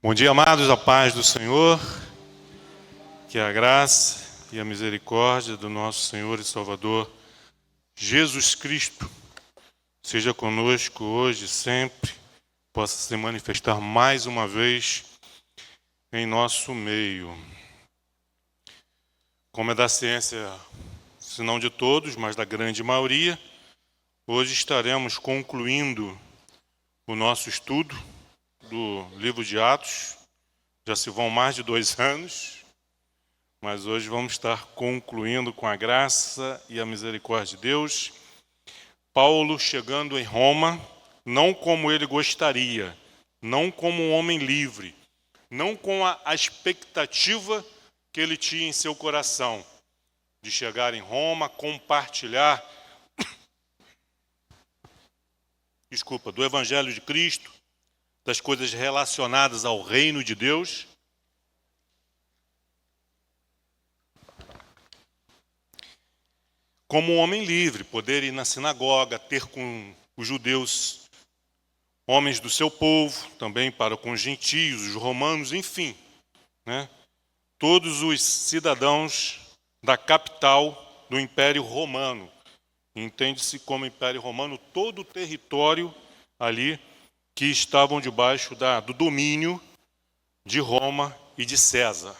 Bom dia, amados, a paz do Senhor, que a graça e a misericórdia do nosso Senhor e Salvador Jesus Cristo seja conosco hoje e sempre, possa se manifestar mais uma vez em nosso meio. Como é da ciência, se não de todos, mas da grande maioria, hoje estaremos concluindo o nosso estudo do livro de Atos. Já se vão mais de 2 anos, mas hoje vamos estar concluindo com a graça e a misericórdia de Deus. Paulo chegando em Roma, não como ele gostaria, não como um homem livre, não com a expectativa que ele tinha em seu coração, de chegar em Roma, compartilhar, do Evangelho de Cristo, das coisas relacionadas ao reino de Deus. Como um homem livre, poder ir na sinagoga, ter com os judeus, homens do seu povo, também para com os gentios, os romanos, enfim, né? Todos os cidadãos da capital do Império Romano. Entende-se como Império Romano todo o território ali que estavam debaixo do domínio de Roma e de César.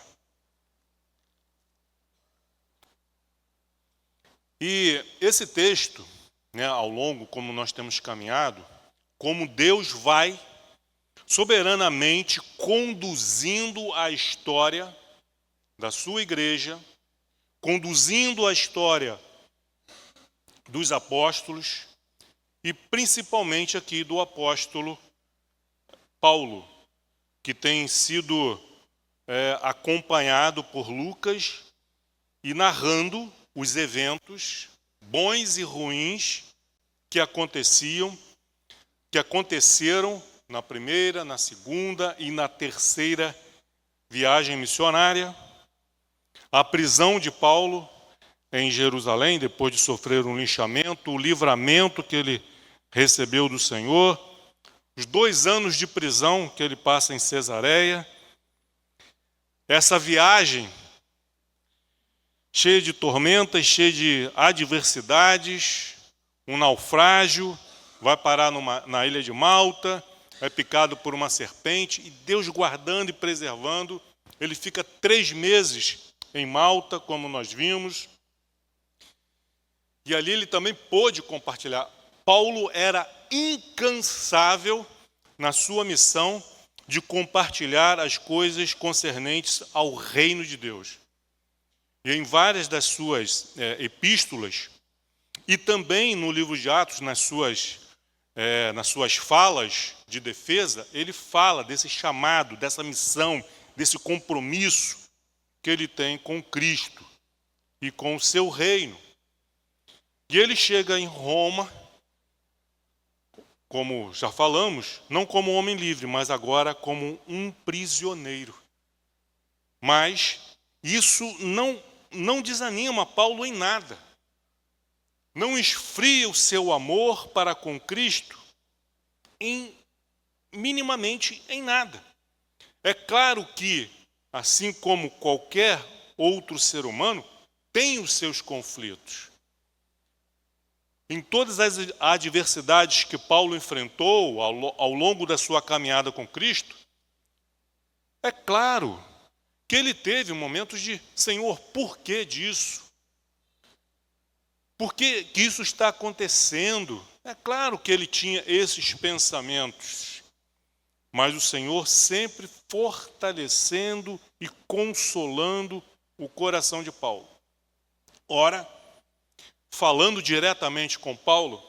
E esse texto, né, ao longo, como nós temos caminhado, como Deus vai soberanamente conduzindo a história da sua igreja, conduzindo a história dos apóstolos e principalmente aqui do apóstolo Paulo, que tem sido acompanhado por Lucas e narrando os eventos bons e ruins que aconteceram na primeira, na segunda e na terceira viagem missionária, a prisão de Paulo em Jerusalém, depois de sofrer um linchamento, o livramento que ele recebeu do Senhor, os 2 anos de prisão que ele passa em Cesareia, essa viagem cheia de tormentas, cheia de adversidades, um naufrágio, vai parar na ilha de Malta, é picado por uma serpente, e Deus guardando e preservando, ele fica 3 meses em Malta, como nós vimos, e ali ele também pôde compartilhar. Paulo era incansável na sua missão de compartilhar as coisas concernentes ao reino de Deus. E em várias das suas epístolas, e também no livro de Atos, nas suas falas de defesa, ele fala desse chamado, dessa missão, desse compromisso que ele tem com Cristo e com o seu reino. E ele chega em Roma, como já falamos, não como um homem livre, mas agora como um prisioneiro. Mas isso não desanima Paulo em nada. Não esfria o seu amor para com Cristo minimamente em nada. É claro que, assim como qualquer outro ser humano, tem os seus conflitos. Em todas as adversidades que Paulo enfrentou ao longo da sua caminhada com Cristo, é claro que ele teve momentos de: Senhor, por que disso? Por que isso está acontecendo? É claro que ele tinha esses pensamentos, mas o Senhor sempre fortalecendo e consolando o coração de Paulo. Ora, falando diretamente com Paulo,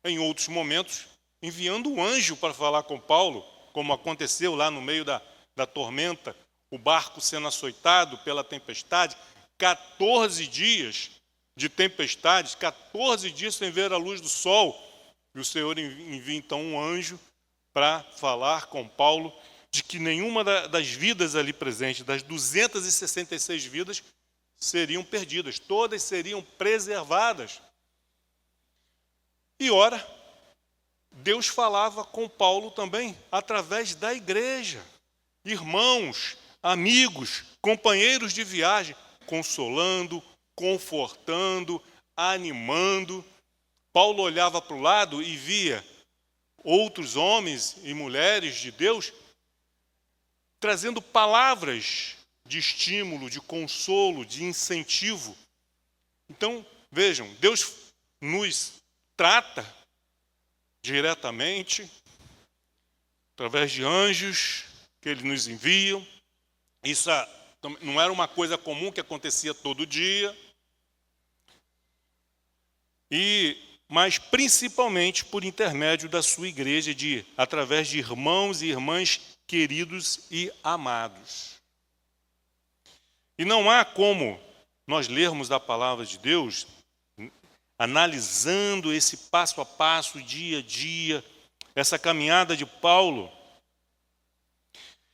em outros momentos, enviando um anjo para falar com Paulo, como aconteceu lá no meio da tormenta, o barco sendo açoitado pela tempestade, 14 dias de tempestade, 14 dias sem ver a luz do sol, e o Senhor envia então um anjo para falar com Paulo de que nenhuma das vidas ali presentes, das 266 vidas, seriam perdidas, todas seriam preservadas. E ora, Deus falava com Paulo também através da igreja. irmãos, amigos, companheiros de viagem, consolando, confortando, animando. Paulo olhava para o lado e via outros homens e mulheres de Deus trazendo palavras de estímulo, de consolo, de incentivo. Então, vejam, Deus nos trata diretamente através de anjos que Ele nos envia. Isso não era uma coisa comum que acontecia todo dia. Mas principalmente por intermédio da sua igreja, através de irmãos e irmãs queridos e amados. E não há como nós lermos a palavra de Deus, analisando esse passo a passo, dia a dia, essa caminhada de Paulo,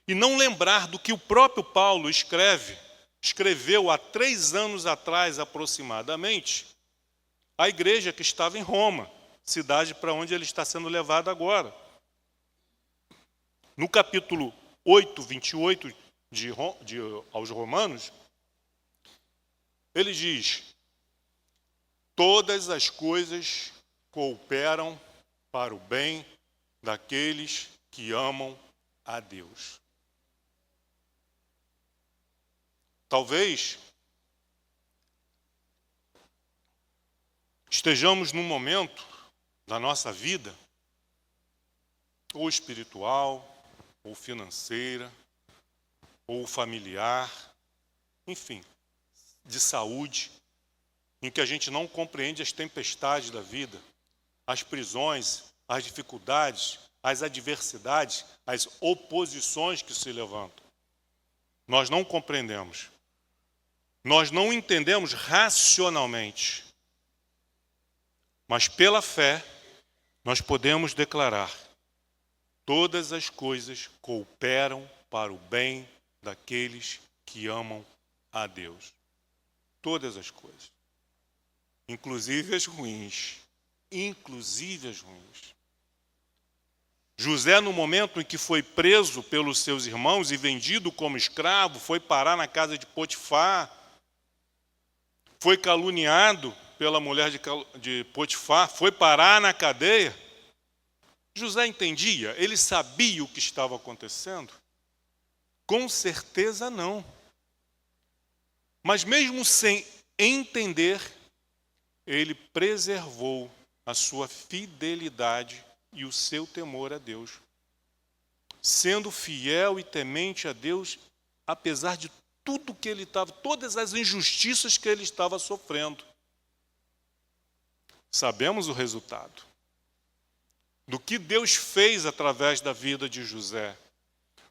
e não lembrar do que o próprio Paulo escreveu há 3 anos atrás aproximadamente, a igreja que estava em Roma, cidade para onde ele está sendo levado agora. No capítulo 8, 28 aos Romanos, ele diz: todas as coisas cooperam para o bem daqueles que amam a Deus. Talvez estejamos num momento da nossa vida, ou espiritual, ou financeira, ou familiar, enfim, de saúde, em que a gente não compreende as tempestades da vida, as prisões, as dificuldades, as adversidades, as oposições que se levantam. Nós não compreendemos. Nós não entendemos racionalmente. Mas pela fé, nós podemos declarar: todas as coisas cooperam para o bem daqueles que amam a Deus. Todas as coisas. Inclusive as ruins. Inclusive as ruins. José, no momento em que foi preso pelos seus irmãos e vendido como escravo, foi parar na casa de Potifar, foi caluniado pela mulher de Potifar, foi parar na cadeia. José entendia? Ele sabia o que estava acontecendo? Com certeza não. Mas mesmo sem entender, ele preservou a sua fidelidade e o seu temor a Deus, sendo fiel e temente a Deus, apesar de tudo que ele estava, todas as injustiças que ele estava sofrendo. Sabemos o resultado do que Deus fez através da vida de José,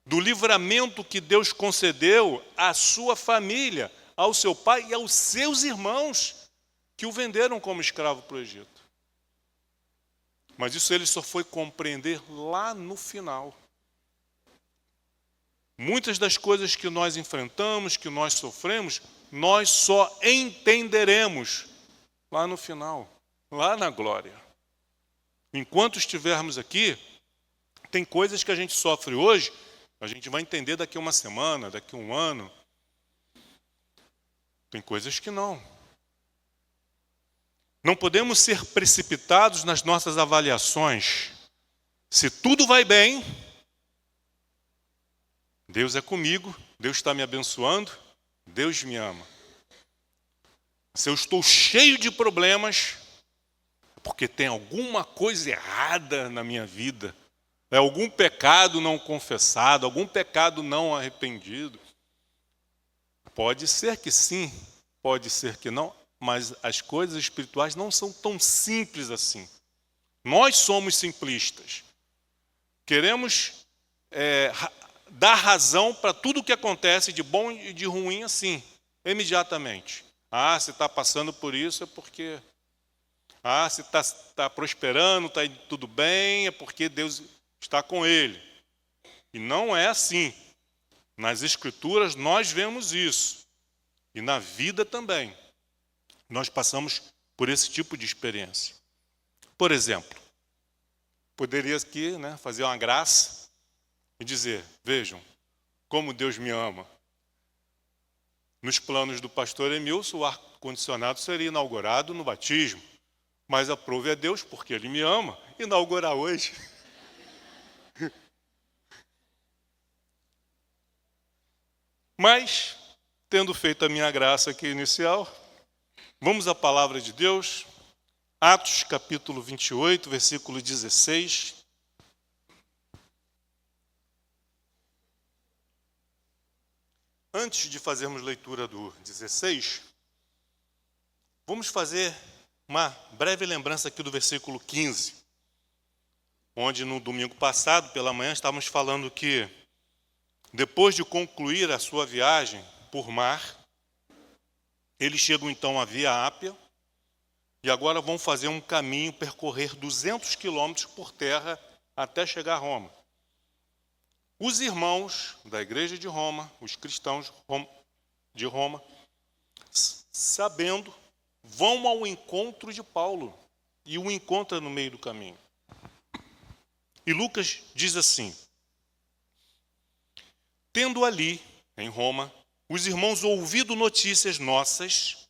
do livramento que Deus concedeu à sua família, ao seu pai e aos seus irmãos que o venderam como escravo para o Egito. Mas isso ele só foi compreender lá no final. Muitas das coisas que nós enfrentamos, que nós sofremos, nós só entenderemos lá no final, lá na glória. Enquanto estivermos aqui, tem coisas que a gente sofre hoje, a gente vai entender daqui a uma semana, daqui a um ano. Tem coisas que não. Não podemos ser precipitados nas nossas avaliações. Se tudo vai bem, Deus é comigo, Deus está me abençoando, Deus me ama. Se eu estou cheio de problemas, é porque tem alguma coisa errada na minha vida. É algum pecado não confessado, algum pecado não arrependido. Pode ser que sim, pode ser que não, mas as coisas espirituais não são tão simples assim. Nós somos simplistas. Queremos dar razão para tudo o que acontece de bom e de ruim assim, imediatamente. Se está passando por isso é porque... se está prosperando, está indo tudo bem, é porque Deus está com ele. E não é assim. Nas Escrituras nós vemos isso. E na vida também. Nós passamos por esse tipo de experiência. Por exemplo, poderia aqui fazer uma graça e dizer: vejam, como Deus me ama. Nos planos do pastor Emilson, o ar-condicionado seria inaugurado no batismo. Mas aprove a Deus, porque Ele me ama, inaugurar hoje. Mas, tendo feito a minha graça aqui inicial, vamos à palavra de Deus. Atos capítulo 28, versículo 16. Antes de fazermos leitura do 16, vamos fazer uma breve lembrança aqui do versículo 15, onde no domingo passado, pela manhã, estávamos falando que, depois de concluir a sua viagem por mar, eles chegam então à Via Ápia e agora vão fazer um caminho, percorrer 200 quilômetros por terra até chegar a Roma. Os irmãos da igreja de Roma, os cristãos de Roma, sabendo, vão ao encontro de Paulo e o encontra no meio do caminho. E Lucas diz assim: tendo ali, em Roma, os irmãos ouvido notícias nossas,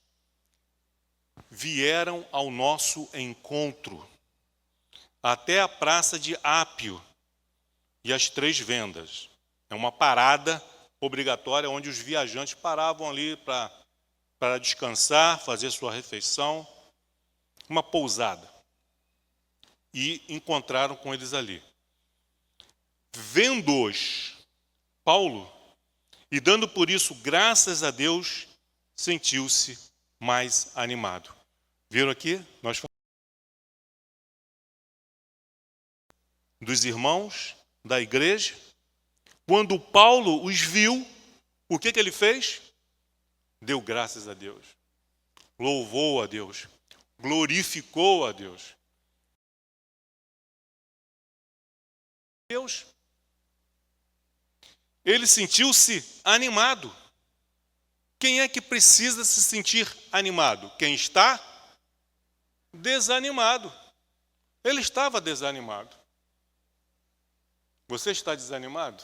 vieram ao nosso encontro, até a praça de Ápio e as 3 vendas. É uma parada obrigatória onde os viajantes paravam ali para descansar, fazer sua refeição, uma pousada. E encontraram com eles ali. Vendo-os, Paulo, e dando por isso graças a Deus, sentiu-se mais animado. Viram aqui? Nós falamos dos irmãos da igreja. Quando Paulo os viu, o que ele fez? Deu graças a Deus, louvou a Deus, glorificou a Deus. Ele sentiu-se animado. Quem é que precisa se sentir animado? Quem está desanimado. Ele estava desanimado. Você está desanimado?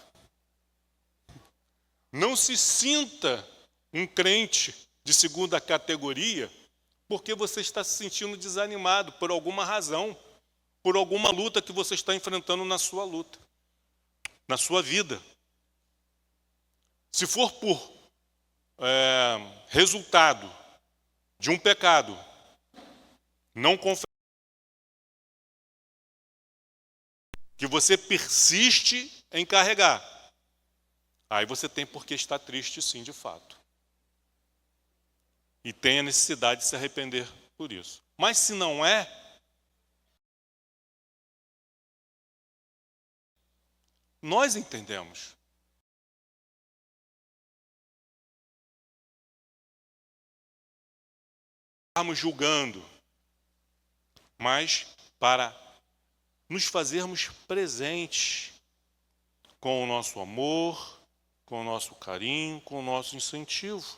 Não se sinta um crente de segunda categoria porque você está se sentindo desanimado por alguma razão, por alguma luta que você está enfrentando na sua luta, na sua vida. Se for por resultado de um pecado não confessado, que você persiste em carregar, aí você tem por que estar triste, sim, de fato. E tem a necessidade de se arrepender por isso. Mas se não é, nós entendemos. Estamos julgando, mas para nos fazermos presentes com o nosso amor, com o nosso carinho, com o nosso incentivo.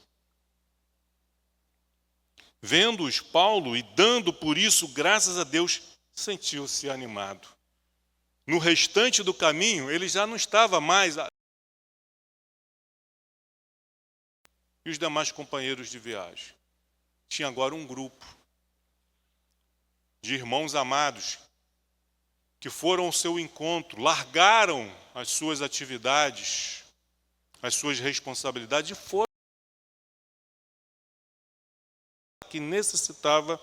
Vendo-os, Paulo, e dando por isso graças a Deus, sentiu-se animado. No restante do caminho, ele já não estava mais. E os demais companheiros de viagem? Tinha agora um grupo de irmãos amados que foram ao seu encontro, largaram as suas atividades, as suas responsabilidades e foram que necessitava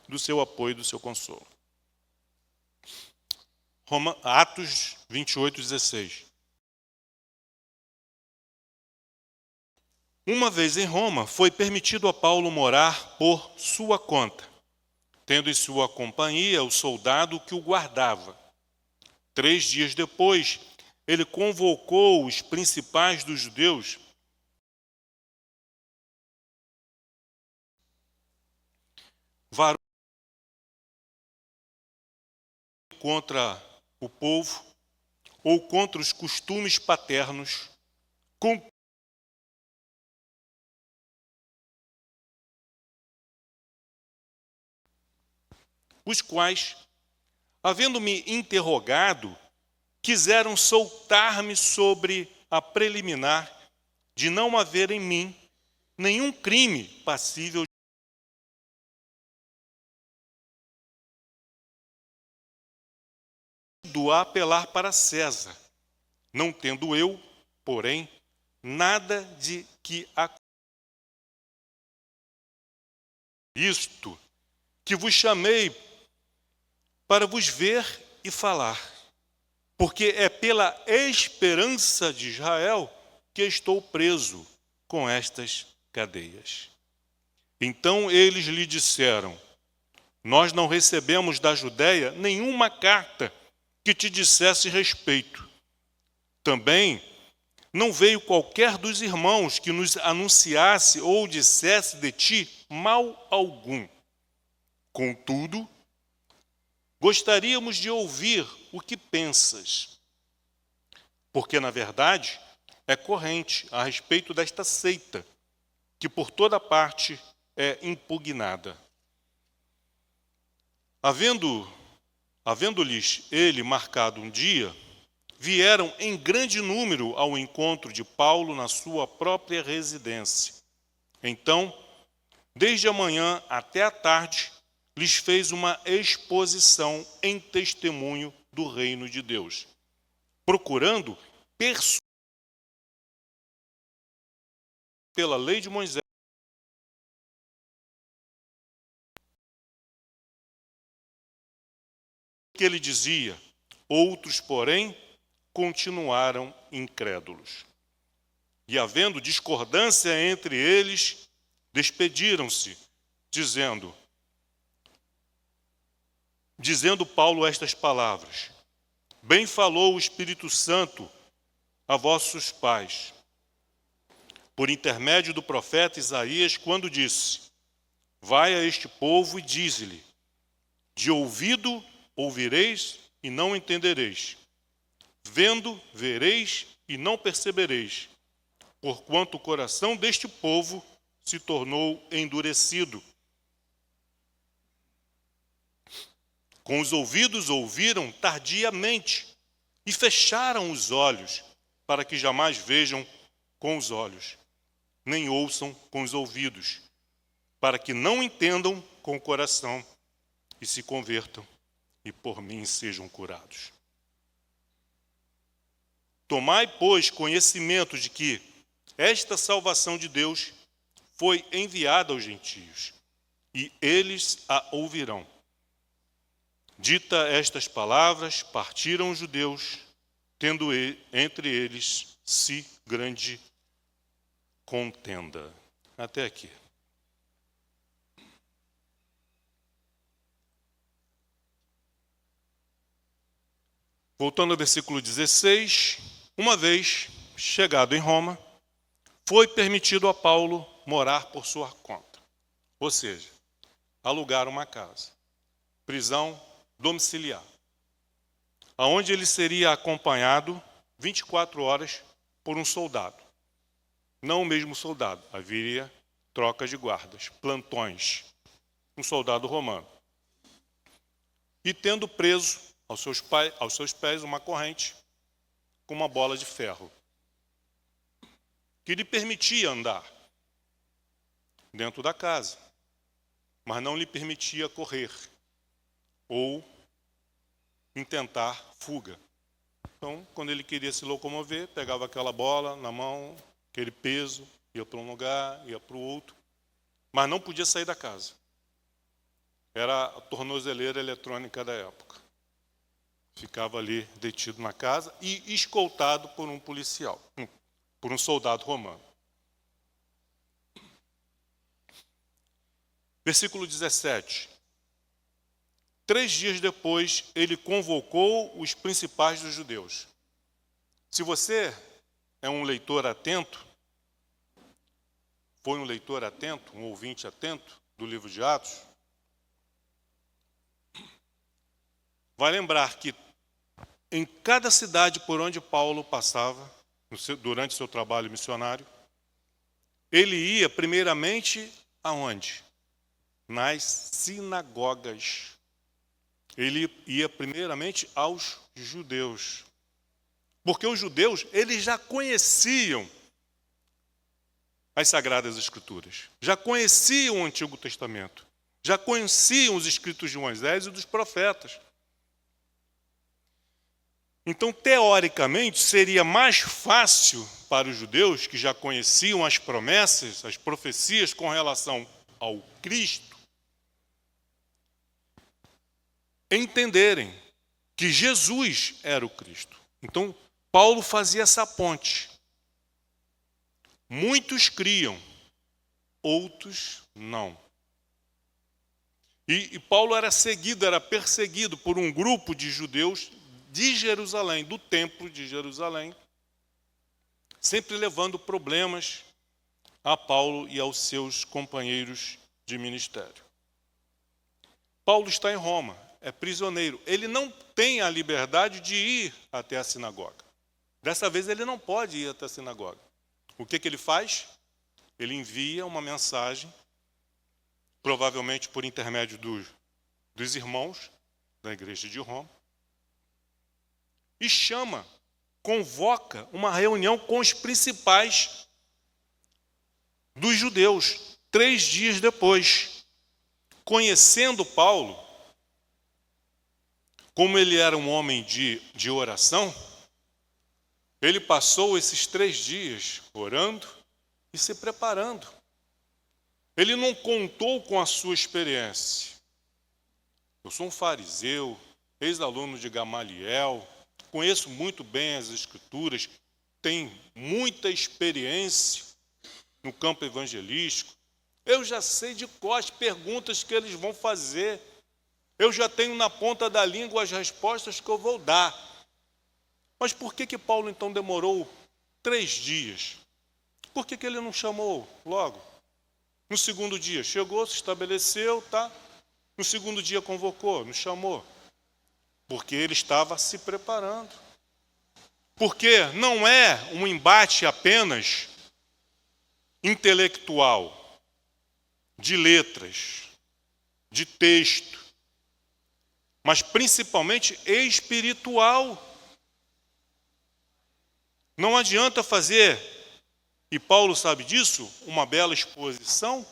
do seu apoio, do seu consolo. Atos 28, 16. Uma vez em Roma, foi permitido a Paulo morar por sua conta, tendo em sua companhia o soldado que o guardava. 3 dias depois, ele convocou os principais dos judeus contra o povo ou contra os costumes paternos, com os quais, havendo-me interrogado, quiseram soltar-me sobre a preliminar de não haver em mim nenhum crime passível do apelar para César, não tendo eu, porém, nada de que isto que vos chamei para vos ver e falar, porque é pela esperança de Israel que estou preso com estas cadeias. Então eles lhe disseram: nós não recebemos da Judéia nenhuma carta que te dissesse respeito. Também não veio qualquer dos irmãos que nos anunciasse ou dissesse de ti mal algum. Contudo, gostaríamos de ouvir o que pensas, porque, na verdade, é corrente a respeito desta seita, que por toda parte é impugnada. Havendo-lhes ele marcado um dia, vieram em grande número ao encontro de Paulo na sua própria residência. Então, desde a manhã até a tarde, lhes fez uma exposição em testemunho do reino de Deus, procurando persuadir pela lei de Moisés que ele dizia. Outros, porém, continuaram incrédulos. E, havendo discordância entre eles, despediram-se, dizendo Paulo estas palavras: bem falou o Espírito Santo a vossos pais, por intermédio do profeta Isaías, quando disse: vai a este povo e dize-lhe, de ouvido ouvireis e não entendereis, vendo vereis e não percebereis, porquanto o coração deste povo se tornou endurecido. Com os ouvidos ouviram tardiamente e fecharam os olhos, para que jamais vejam com os olhos, nem ouçam com os ouvidos, para que não entendam com o coração e se convertam, e por mim sejam curados. Tomai, pois, conhecimento de que esta salvação de Deus foi enviada aos gentios, e eles a ouvirão. Dita estas palavras, partiram os judeus, tendo entre eles grande contenda. Até aqui. Voltando ao versículo 16, uma vez chegado em Roma, foi permitido a Paulo morar por sua conta, ou seja, alugar uma casa, prisão domiciliar, aonde ele seria acompanhado 24 horas por um soldado. Não o mesmo soldado, haveria troca de guardas, plantões, um soldado romano. E tendo preso aos seus pés uma corrente com uma bola de ferro, que lhe permitia andar dentro da casa, mas não lhe permitia correr ou intentar fuga. Então, quando ele queria se locomover, pegava aquela bola na mão, aquele peso, ia para um lugar, ia para o outro, mas não podia sair da casa. Era a tornozeleira eletrônica da época. Ficava ali detido na casa e escoltado por um policial, por um soldado romano. Versículo 17. 3 dias depois, ele convocou os principais dos judeus. Se você é um leitor atento, foi um leitor atento, um ouvinte atento do livro de Atos, vai lembrar que em cada cidade por onde Paulo passava, durante seu trabalho missionário, ele ia primeiramente aonde? Nas sinagogas. Ele ia primeiramente aos judeus. Porque os judeus, eles já conheciam as Sagradas Escrituras, já conheciam o Antigo Testamento, já conheciam os escritos de Moisés e dos profetas. Então, teoricamente, seria mais fácil para os judeus, que já conheciam as promessas, as profecias com relação ao Cristo, entenderem que Jesus era o Cristo. Então, Paulo fazia essa ponte. Muitos criam, outros não. E Paulo era perseguido por um grupo de judeus de Jerusalém, do templo de Jerusalém, sempre levando problemas a Paulo e aos seus companheiros de ministério. Paulo está em Roma, é prisioneiro. Ele não tem a liberdade de ir até a sinagoga. Dessa vez ele não pode ir até a sinagoga. O que ele faz? Ele envia uma mensagem, provavelmente por intermédio dos irmãos da igreja de Roma, e convoca uma reunião com os principais dos judeus, 3 dias depois. Conhecendo Paulo, como ele era um homem de oração, ele passou esses 3 dias orando e se preparando. Ele não contou com a sua experiência. Eu sou um fariseu, ex-aluno de Gamaliel, conheço muito bem as Escrituras, tenho muita experiência no campo evangelístico. Eu já sei de cor as perguntas que eles vão fazer. Eu já tenho na ponta da língua as respostas que eu vou dar. Mas por que Paulo então demorou 3 dias? Por que ele não chamou logo? No segundo dia chegou, se estabeleceu, tá? No segundo dia convocou, nos chamou. Porque ele estava se preparando. Porque não é um embate apenas intelectual, de letras, de texto, mas principalmente espiritual. Não adianta fazer, e Paulo sabe disso, uma bela exposição,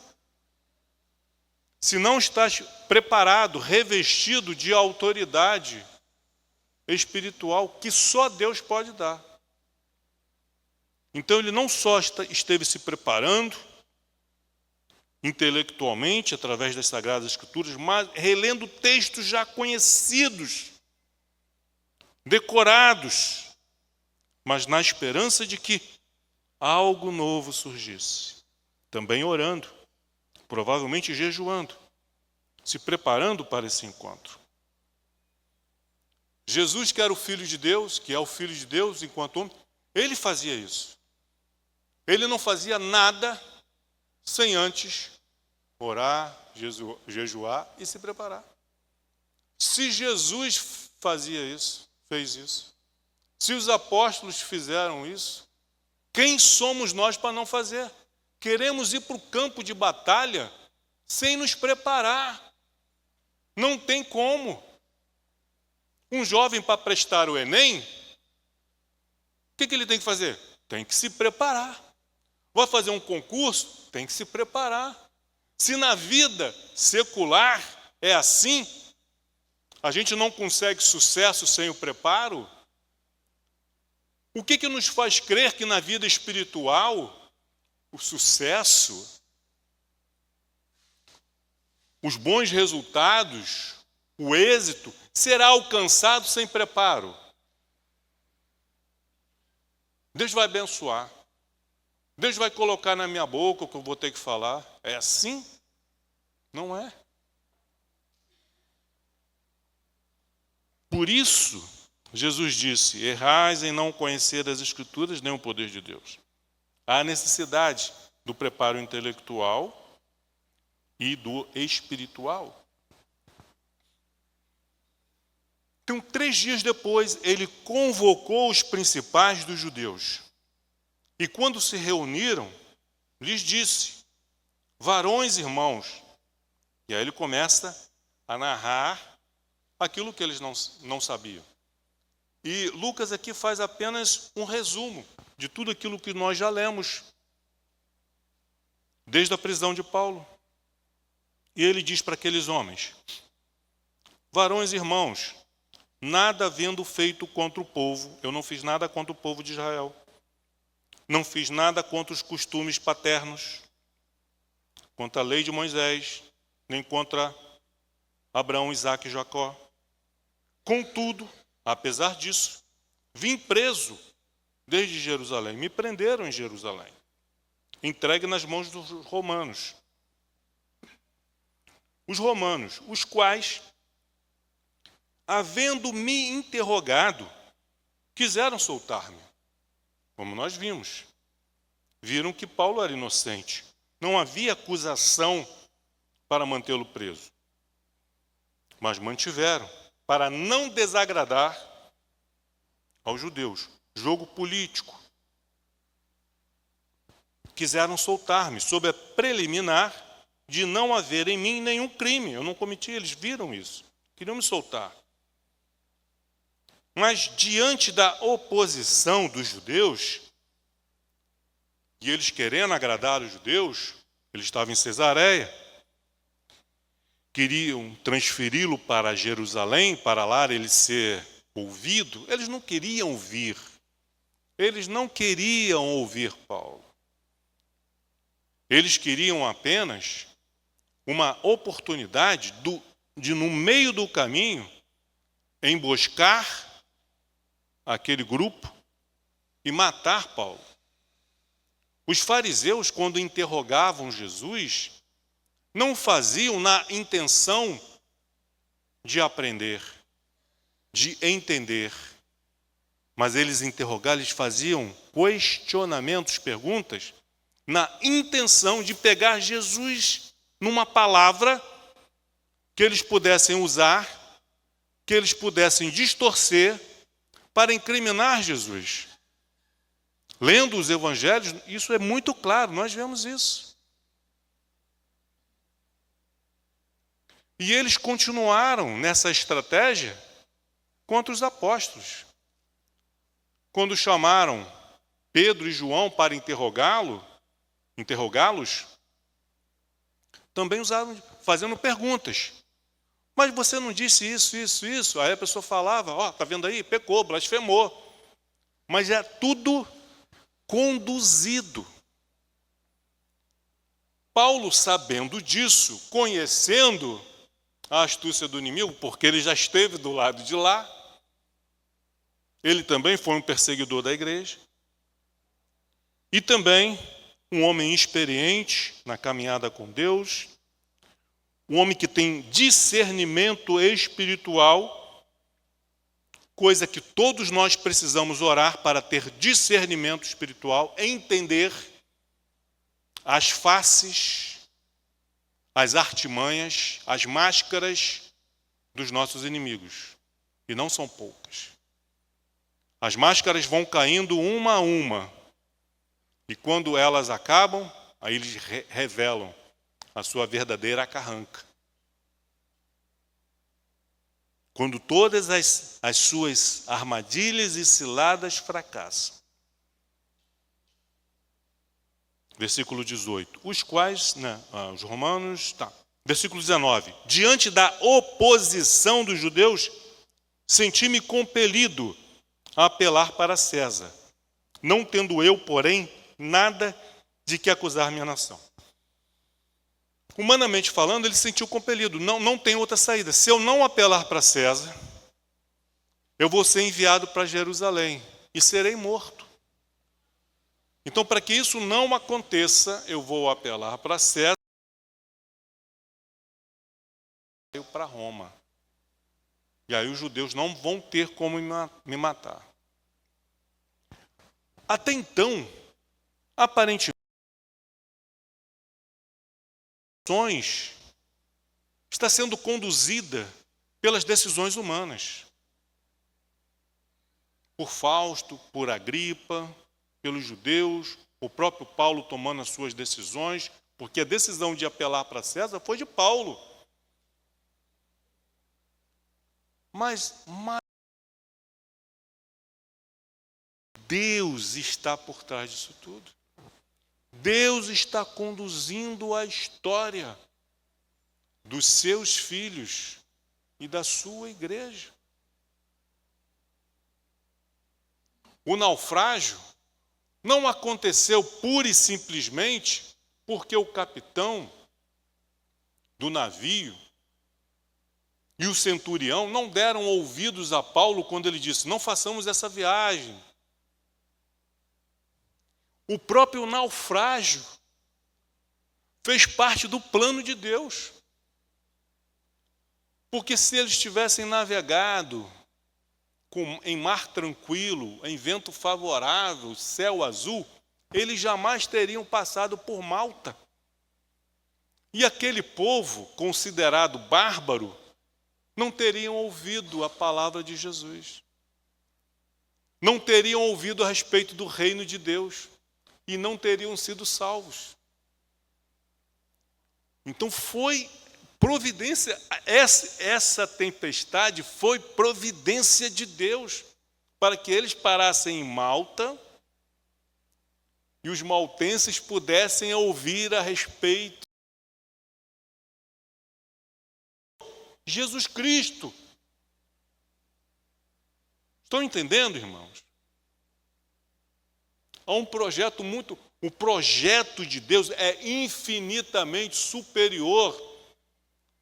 se não está preparado, revestido de autoridade espiritual que só Deus pode dar. Então ele não só esteve se preparando intelectualmente, através das Sagradas Escrituras, mas relendo textos já conhecidos, decorados, mas na esperança de que algo novo surgisse. Também orando, provavelmente jejuando, se preparando para esse encontro. Jesus, que era o Filho de Deus, que é o Filho de Deus enquanto homem, ele fazia isso. Ele não fazia nada sem antes orar, jejuar e se preparar. Se Jesus fez isso, se os apóstolos fizeram isso, quem somos nós para não fazer? Queremos ir para o campo de batalha sem nos preparar. Não tem como. Um jovem, para prestar o Enem, o que ele tem que fazer? Tem que se preparar. Vai fazer um concurso? Tem que se preparar. Se na vida secular é assim, a gente não consegue sucesso sem o preparo, o que nos faz crer que na vida espiritual o sucesso, os bons resultados, o êxito, será alcançado sem preparo? Deus vai abençoar. Deus vai colocar na minha boca o que eu vou ter que falar. É assim? Não é. Por isso, Jesus disse: errais em não conhecer as Escrituras nem o poder de Deus. Há necessidade do preparo intelectual e do espiritual. Então, 3 dias depois, ele convocou os principais dos judeus. E quando se reuniram, lhes disse: varões irmãos. E aí ele começa a narrar aquilo que eles não sabiam. E Lucas aqui faz apenas um resumo de tudo aquilo que nós já lemos, desde a prisão de Paulo. E ele diz para aqueles homens: varões e irmãos, nada havendo feito contra o povo, eu não fiz nada contra o povo de Israel. Não fiz nada contra os costumes paternos, contra a lei de Moisés, nem contra Abraão, Isaque e Jacó. Contudo, apesar disso, vim preso desde Jerusalém. Me prenderam em Jerusalém, entregue nas mãos dos romanos. Os romanos, os quais, havendo me interrogado, quiseram soltar-me. Como nós vimos, viram que Paulo era inocente. Não havia acusação para mantê-lo preso. Mas mantiveram, para não desagradar aos judeus. Jogo político. Quiseram soltar-me, sob a preliminar de não haver em mim nenhum crime. Eu não cometi, eles viram isso. Queriam me soltar. Mas diante da oposição dos judeus, e eles querendo agradar os judeus, ele estava em Cesareia, queriam transferi-lo para Jerusalém, para lá ele ser ouvido. Eles não queriam ouvir. Eles não queriam ouvir Paulo. Eles queriam apenas uma oportunidade de, no meio do caminho, emboscar aquele grupo e matar Paulo. Os fariseus, quando interrogavam Jesus, não o faziam na intenção de aprender, de entender, mas eles interrogavam, eles faziam questionamentos, perguntas, na intenção de pegar Jesus numa palavra que eles pudessem usar, que eles pudessem distorcer para incriminar Jesus. Lendo os evangelhos, isso é muito claro, nós vemos isso. E eles continuaram nessa estratégia contra os apóstolos. Quando chamaram Pedro e João para interrogá-los, também usaram, fazendo perguntas. Mas você não disse isso, isso, isso? Aí a pessoa falava, ó, tá vendo aí? Pecou, blasfemou. Mas é tudo conduzido. Paulo, sabendo disso, conhecendo a astúcia do inimigo, porque ele já esteve do lado de lá, ele também foi um perseguidor da igreja, e também um homem experiente na caminhada com Deus, um homem que tem discernimento espiritual, coisa que todos nós precisamos orar para ter discernimento espiritual, entender as faces, as artimanhas, as máscaras dos nossos inimigos. E não são poucas. As máscaras vão caindo uma a uma. E quando elas acabam, aí eles revelam a sua verdadeira carranca. Quando todas as suas armadilhas e ciladas fracassam. Versículo 18. Os quais, os romanos, Versículo 19. Diante da oposição dos judeus, senti-me compelido a apelar para César, não tendo eu, porém, nada de que acusar minha nação. Humanamente falando, ele se sentiu compelido. Não tem outra saída. Se eu não apelar para César, eu vou ser enviado para Jerusalém e serei morto. Então, para que isso não aconteça, eu vou apelar para César e para Roma. E aí os judeus não vão ter como me matar. Até então, aparentemente, está sendo conduzida pelas decisões humanas. Por Fausto, por Agripa, pelos judeus, o próprio Paulo tomando as suas decisões, porque a decisão de apelar para César foi de Paulo. Mas Deus está por trás disso tudo. Deus está conduzindo a história dos seus filhos e da sua igreja. O naufrágio não aconteceu pura e simplesmente porque o capitão do navio e o centurião não deram ouvidos a Paulo quando ele disse: não façamos essa viagem. O próprio naufrágio fez parte do plano de Deus. Porque se eles tivessem navegado em mar tranquilo, em vento favorável, céu azul, eles jamais teriam passado por Malta. E aquele povo, considerado bárbaro, não teriam ouvido a palavra de Jesus. Não teriam ouvido a respeito do reino de Deus. E não teriam sido salvos. Então foi providência, essa tempestade foi providência de Deus, para que eles parassem em Malta e os maltenses pudessem ouvir a respeito de Jesus Cristo. Estão entendendo, irmãos? Há um projeto o projeto de Deus é infinitamente superior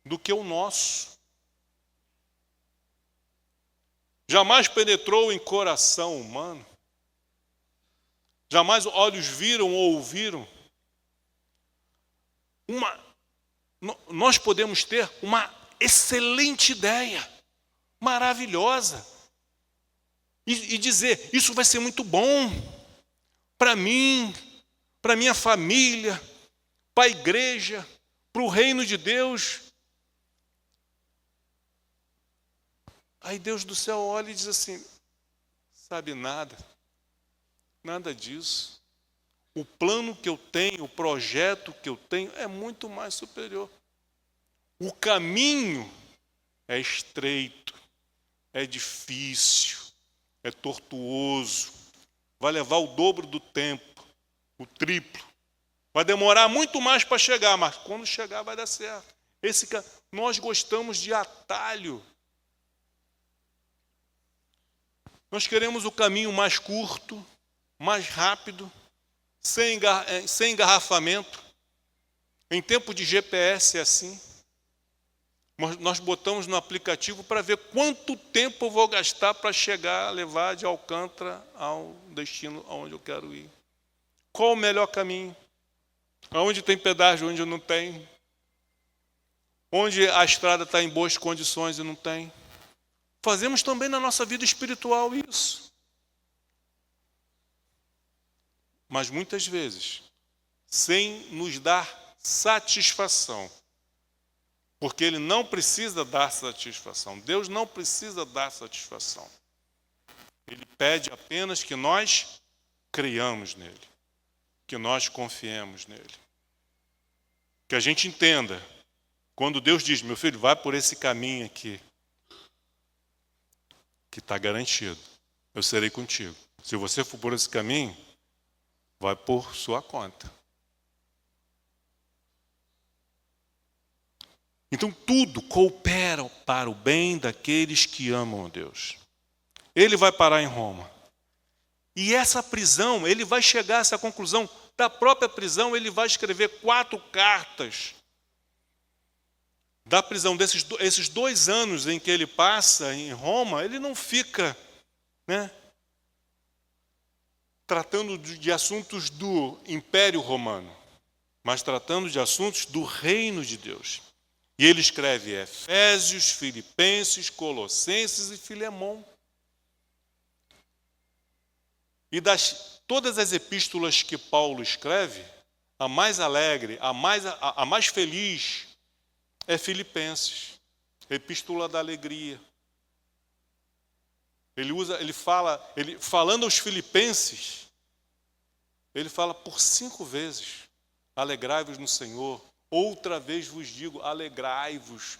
do que o nosso. Jamais penetrou em coração humano. Jamais olhos viram ou ouviram. Nós podemos ter uma excelente ideia, maravilhosa, e dizer: isso vai ser muito bom para mim, para minha família, para a igreja, para o reino de Deus. Aí Deus do céu olha e diz assim: sabe nada disso. O plano que eu tenho, o projeto que eu tenho é muito mais superior. O caminho é estreito, é difícil, é tortuoso, vai levar o dobro do tempo, o triplo. Vai demorar muito mais para chegar, mas quando chegar vai dar certo. Nós gostamos de atalho. Nós queremos o caminho mais curto, mais rápido, sem engarrafamento. Em tempo de GPS é assim. Nós botamos no aplicativo para ver quanto tempo eu vou gastar para chegar, levar de Alcântara ao destino aonde eu quero ir. Qual o melhor caminho? Onde tem pedágio, onde não tem? Onde a estrada está em boas condições e não tem? Fazemos também na nossa vida espiritual isso. Mas muitas vezes, sem nos dar satisfação. Porque Ele não precisa dar satisfação. Deus não precisa dar satisfação. Ele pede apenas que nós creiamos nele. Que nós confiemos nele. Que a gente entenda. Quando Deus diz: meu filho, vai por esse caminho aqui, que está garantido. Eu serei contigo. Se você for por esse caminho, vai por sua conta. Então tudo coopera para o bem daqueles que amam a Deus. Ele vai parar em Roma. E essa prisão, ele vai chegar a essa conclusão. Da própria prisão, ele vai escrever 4 cartas. Da prisão, esses 2 anos em que ele passa em Roma, ele não fica, tratando de assuntos do Império Romano, mas tratando de assuntos do reino de Deus. E ele escreve Efésios, Filipenses, Colossenses e Filemão. E todas as epístolas que Paulo escreve, a mais alegre, a mais feliz é Filipenses, Epístola da Alegria. Falando aos filipenses, ele fala por 5 vezes: alegrai-vos no Senhor. Outra vez vos digo, alegrai-vos.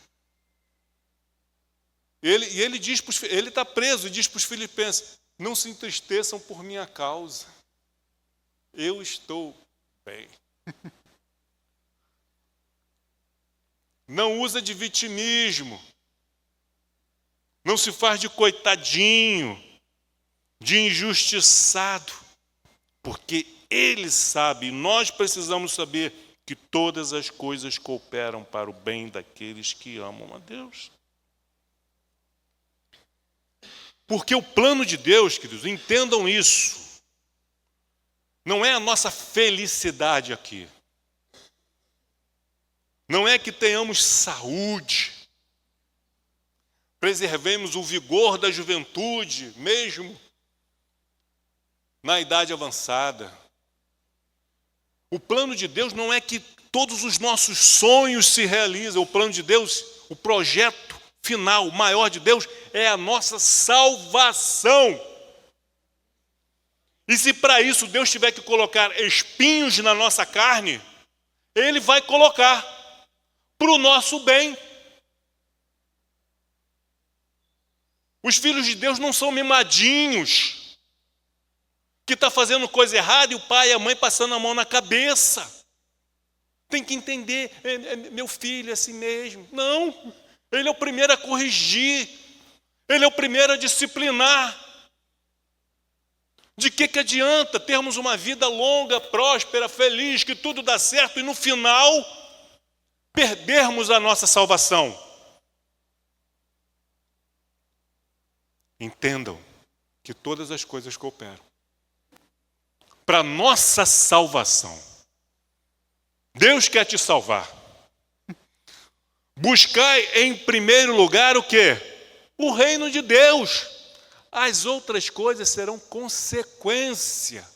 Ele diz, ele está preso e diz para os filipenses: não se entristeçam por minha causa. Eu estou bem. Não usa de vitimismo. Não se faz de coitadinho, de injustiçado. Porque Ele sabe, e nós precisamos saber, que todas as coisas cooperam para o bem daqueles que amam a Deus. Porque o plano de Deus, queridos, entendam isso, não é a nossa felicidade aqui. Não é que tenhamos saúde, preservemos o vigor da juventude, mesmo na idade avançada. O plano de Deus não é que todos os nossos sonhos se realizem. O plano de Deus, o projeto final, o maior de Deus, é a nossa salvação. E se para isso Deus tiver que colocar espinhos na nossa carne, Ele vai colocar para o nosso bem. Os filhos de Deus não são mimadinhos, que está fazendo coisa errada e o pai e a mãe passando a mão na cabeça. Tem que entender, meu filho é assim mesmo. Não, ele é o primeiro a corrigir, ele é o primeiro a disciplinar. De que adianta termos uma vida longa, próspera, feliz, que tudo dá certo e no final perdermos a nossa salvação? Entendam que todas as coisas cooperam para a nossa salvação. Deus quer te salvar. Buscai em primeiro lugar o quê? O reino de Deus. As outras coisas serão consequência.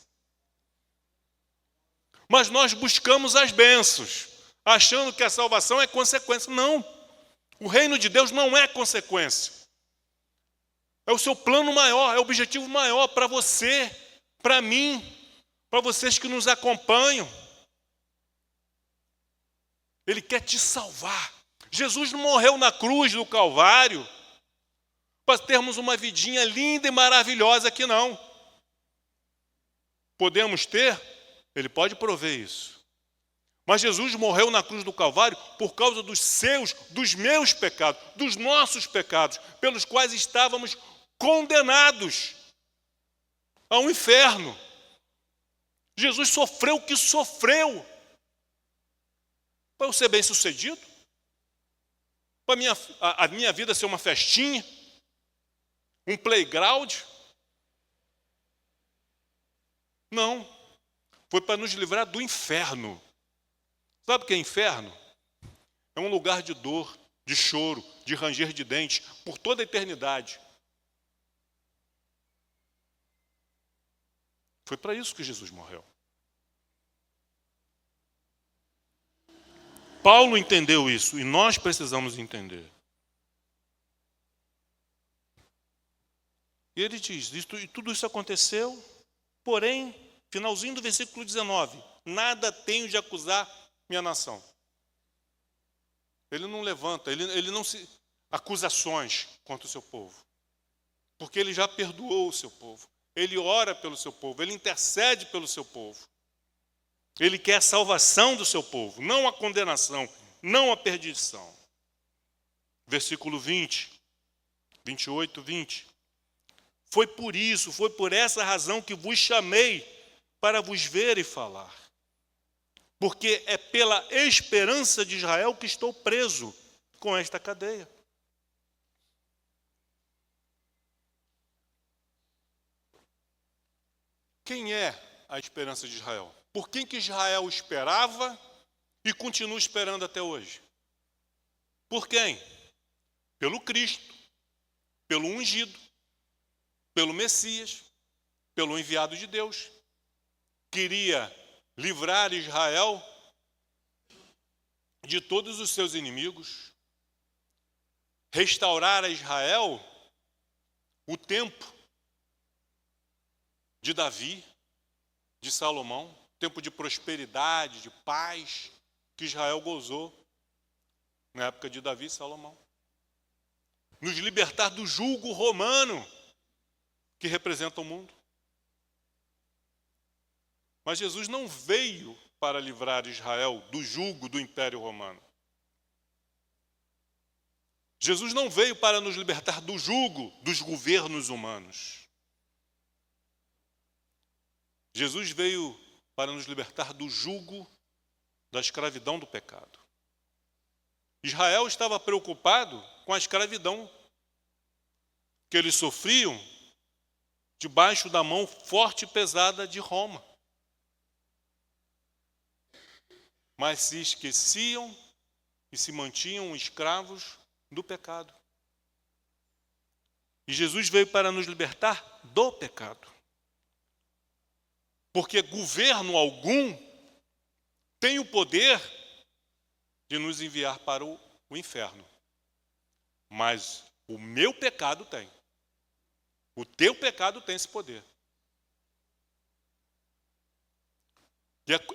Mas nós buscamos as bênçãos, achando que a salvação é consequência. Não. O reino de Deus não é consequência. É o seu plano maior, é o objetivo maior para você, para mim, para vocês que nos acompanham. Ele quer te salvar. Jesus não morreu na cruz do Calvário para termos uma vidinha linda e maravilhosa aqui, não. Podemos ter? Ele pode prover isso. Mas Jesus morreu na cruz do Calvário por causa dos meus pecados, dos nossos pecados, pelos quais estávamos condenados ao inferno. Jesus sofreu o que sofreu para eu ser bem-sucedido, para a minha vida ser uma festinha, um playground. Não, foi para nos livrar do inferno. Sabe o que é inferno? É um lugar de dor, de choro, de ranger de dentes, por toda a eternidade. Foi para isso que Jesus morreu. Paulo entendeu isso e nós precisamos entender. E ele diz, e tudo isso aconteceu, porém, finalzinho do versículo 19, nada tenho de acusar minha nação. Ele não levanta, ele não se acusações contra o seu povo, porque ele já perdoou o seu povo. Ele ora pelo seu povo, ele intercede pelo seu povo. Ele quer a salvação do seu povo, não a condenação, não a perdição. Versículo 20, 28, 20. Foi por essa razão que vos chamei para vos ver e falar. Porque é pela esperança de Israel que estou preso com esta cadeia. Quem é a esperança de Israel? Por quem que Israel esperava e continua esperando até hoje? Por quem? Pelo Cristo, pelo ungido, pelo Messias, pelo enviado de Deus. Queria livrar Israel de todos os seus inimigos, restaurar a Israel o tempo de Davi, de Salomão, tempo de prosperidade, de paz que Israel gozou na época de Davi e Salomão. Nos libertar do jugo romano, que representa o mundo. Mas Jesus não veio para livrar Israel do jugo do Império Romano. Jesus não veio para nos libertar do jugo dos governos humanos. Jesus veio para nos libertar do jugo da escravidão do pecado. Israel estava preocupado com a escravidão que eles sofriam debaixo da mão forte e pesada de Roma. Mas se esqueciam e se mantinham escravos do pecado. E Jesus veio para nos libertar do pecado. Porque governo algum tem o poder de nos enviar para o inferno. Mas o meu pecado tem. O teu pecado tem esse poder.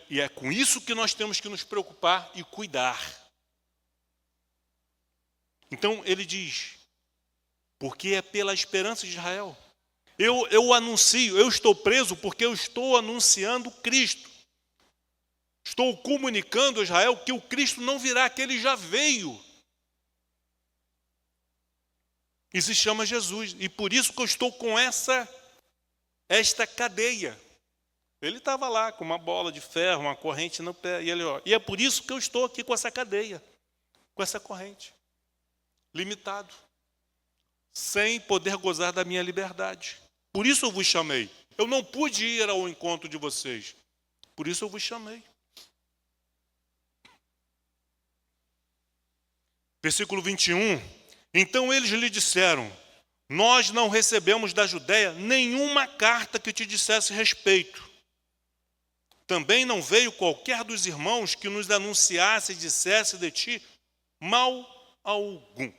E é com isso que nós temos que nos preocupar e cuidar. Então ele diz, porque é pela esperança de Israel. Eu anuncio, eu estou preso porque eu estou anunciando Cristo. Estou comunicando a Israel que o Cristo não virá, que ele já veio. E se chama Jesus. E por isso que eu estou com esta cadeia. Ele estava lá com uma bola de ferro, uma corrente no pé. E é por isso que eu estou aqui com essa cadeia, com essa corrente. Limitado. Sem poder gozar da minha liberdade. Por isso eu vos chamei. Eu não pude ir ao encontro de vocês. Por isso eu vos chamei. Versículo 21. Então eles lhe disseram, nós não recebemos da Judéia nenhuma carta que te dissesse respeito. Também não veio qualquer dos irmãos que nos anunciasse e dissesse de ti mal algum.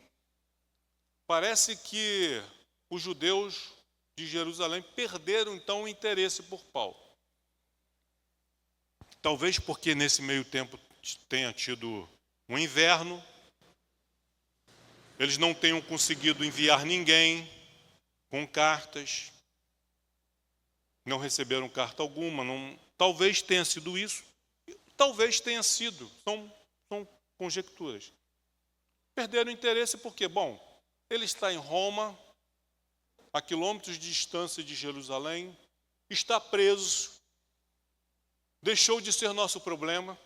Parece que os judeus de Jerusalém perderam então o interesse por Paulo. Talvez porque nesse meio tempo tenha tido um inverno, eles não tenham conseguido enviar ninguém com cartas, não receberam carta alguma, talvez tenha sido isso, talvez tenha sido, são conjecturas. Perderam o interesse porque, bom, ele está em Roma, a quilômetros de distância de Jerusalém, está preso, deixou de ser nosso problema,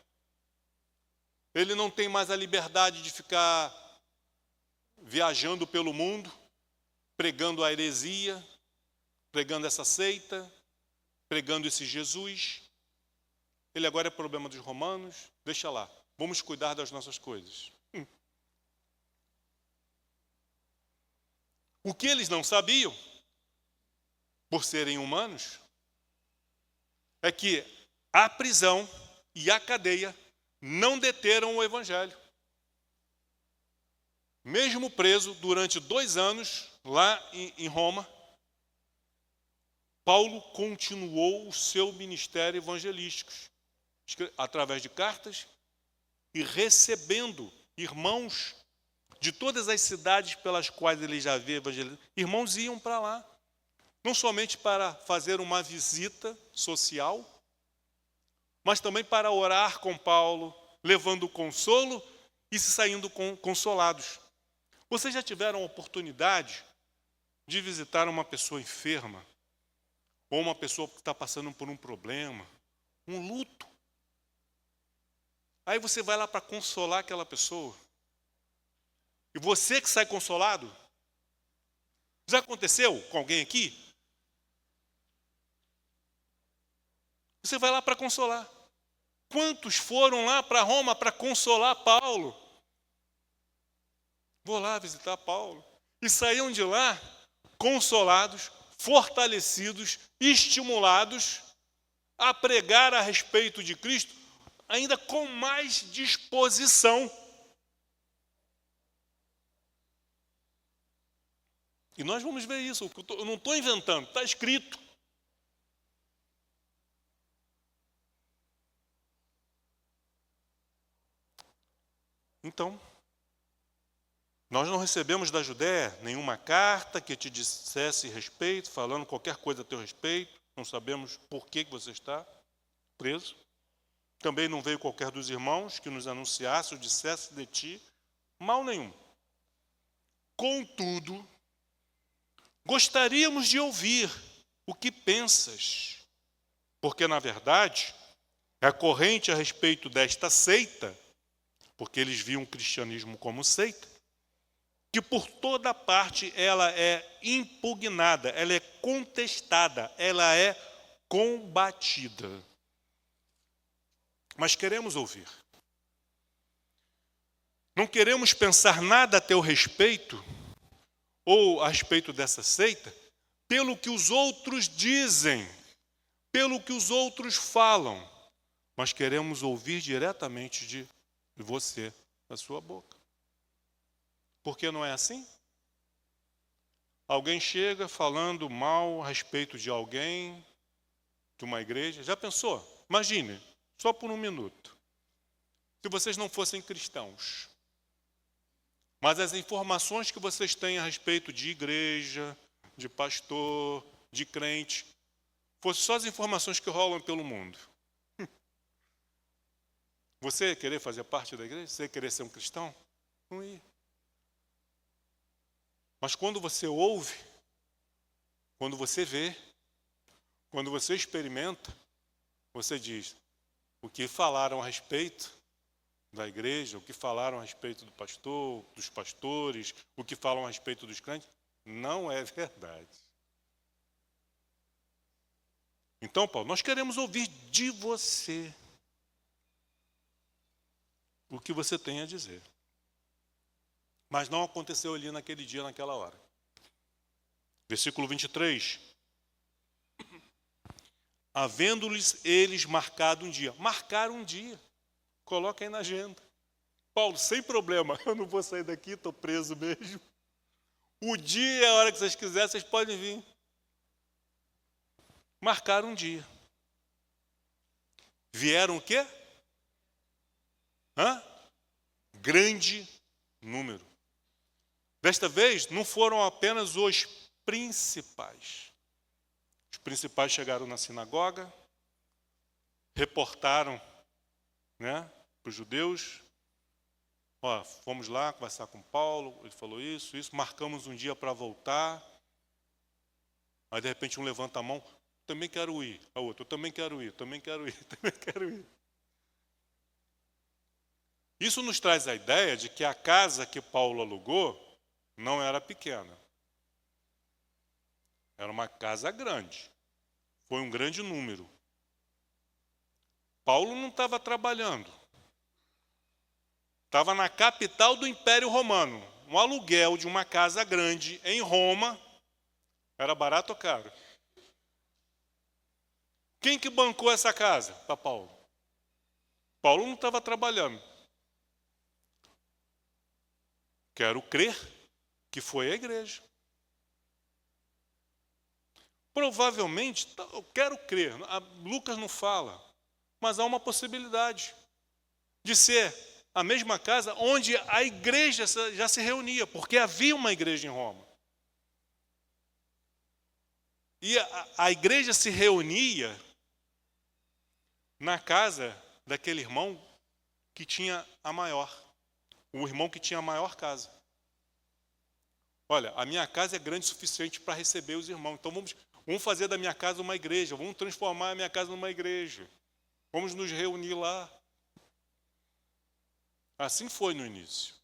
ele não tem mais a liberdade de ficar viajando pelo mundo, pregando a heresia, pregando essa seita, pregando esse Jesus. Ele agora é problema dos romanos, deixa lá, vamos cuidar das nossas coisas. O que eles não sabiam, por serem humanos, é que a prisão e a cadeia não deteram o evangelho. Mesmo preso durante 2 anos, lá em Roma, Paulo continuou o seu ministério evangelístico, através de cartas e recebendo irmãos de todas as cidades pelas quais ele já havia evangelizado. Irmãos iam para lá, não somente para fazer uma visita social, mas também para orar com Paulo, levando consolo e se saindo consolados. Vocês já tiveram a oportunidade de visitar uma pessoa enferma, ou uma pessoa que está passando por um problema, um luto? Aí você vai lá para consolar aquela pessoa. E você que sai consolado? Já aconteceu com alguém aqui? Você vai lá para consolar. Quantos foram lá para Roma para consolar Paulo? Vou lá visitar Paulo. E saíam de lá consolados, fortalecidos, estimulados a pregar a respeito de Cristo, ainda com mais disposição. E nós vamos ver isso. Eu não estou inventando, está escrito. Então, Nós não recebemos da Judéia nenhuma carta que te dissesse respeito, falando qualquer coisa a teu respeito. Não sabemos por que você está preso. Também não veio qualquer dos irmãos que nos anunciasse ou dissesse de ti mal nenhum. Contudo, gostaríamos de ouvir o que pensas, porque, na verdade, a corrente a respeito desta seita, porque eles viam o cristianismo como seita, que por toda parte ela é impugnada, ela é contestada, ela é combatida. Mas queremos ouvir. Não queremos pensar nada a teu respeito, ou a respeito dessa seita, pelo que os outros dizem, pelo que os outros falam, mas queremos ouvir diretamente de você, da sua boca. Por que não é assim? Alguém chega falando mal a respeito de alguém, de uma igreja. Já pensou? Imagine, só por um minuto. Se vocês não fossem cristãos, mas as informações que vocês têm a respeito de igreja, de pastor, de crente, fossem só as informações que rolam pelo mundo. Você ia querer fazer parte da igreja? Você ia querer ser um cristão? Não ia. Mas quando você ouve, quando você vê, quando você experimenta, você diz, o que falaram a respeito da igreja, o que falaram a respeito do pastor, dos pastores, o que falam a respeito dos crentes, não é verdade. Então, Paulo, nós queremos ouvir de você o que você tem a dizer. Mas não aconteceu ali naquele dia, naquela hora. Versículo 23. Havendo-lhes eles marcado um dia. Marcaram um dia. Coloca aí na agenda. Paulo, sem problema, eu não vou sair daqui, estou preso mesmo. O dia e a hora que vocês quiserem, vocês podem vir. Marcaram um dia. Vieram o quê? Grande número. Desta vez, não foram apenas os principais. Os principais chegaram na sinagoga, reportaram, para os judeus. Fomos lá conversar com Paulo, ele falou isso, marcamos um dia para voltar. Aí, de repente, um levanta a mão, também quero ir. A outra, eu também quero ir, também quero ir, também quero ir. Isso nos traz a ideia de que a casa que Paulo alugou não era pequena. Era uma casa grande. Foi um grande número. Paulo não estava trabalhando. Estava na capital do Império Romano. Um aluguel de uma casa grande em Roma era barato ou caro? Quem que bancou essa casa para Paulo? Paulo não estava trabalhando. Quero crer que foi a igreja. Provavelmente, eu quero crer, Lucas não fala, mas há uma possibilidade de ser a mesma casa onde a igreja já se reunia, porque havia uma igreja em Roma. E a igreja se reunia na casa daquele irmão que tinha a maior, o irmão que tinha a maior casa. Olha, a minha casa é grande o suficiente para receber os irmãos, então vamos fazer da minha casa uma igreja, vamos transformar a minha casa numa igreja, vamos nos reunir lá. Assim foi no início.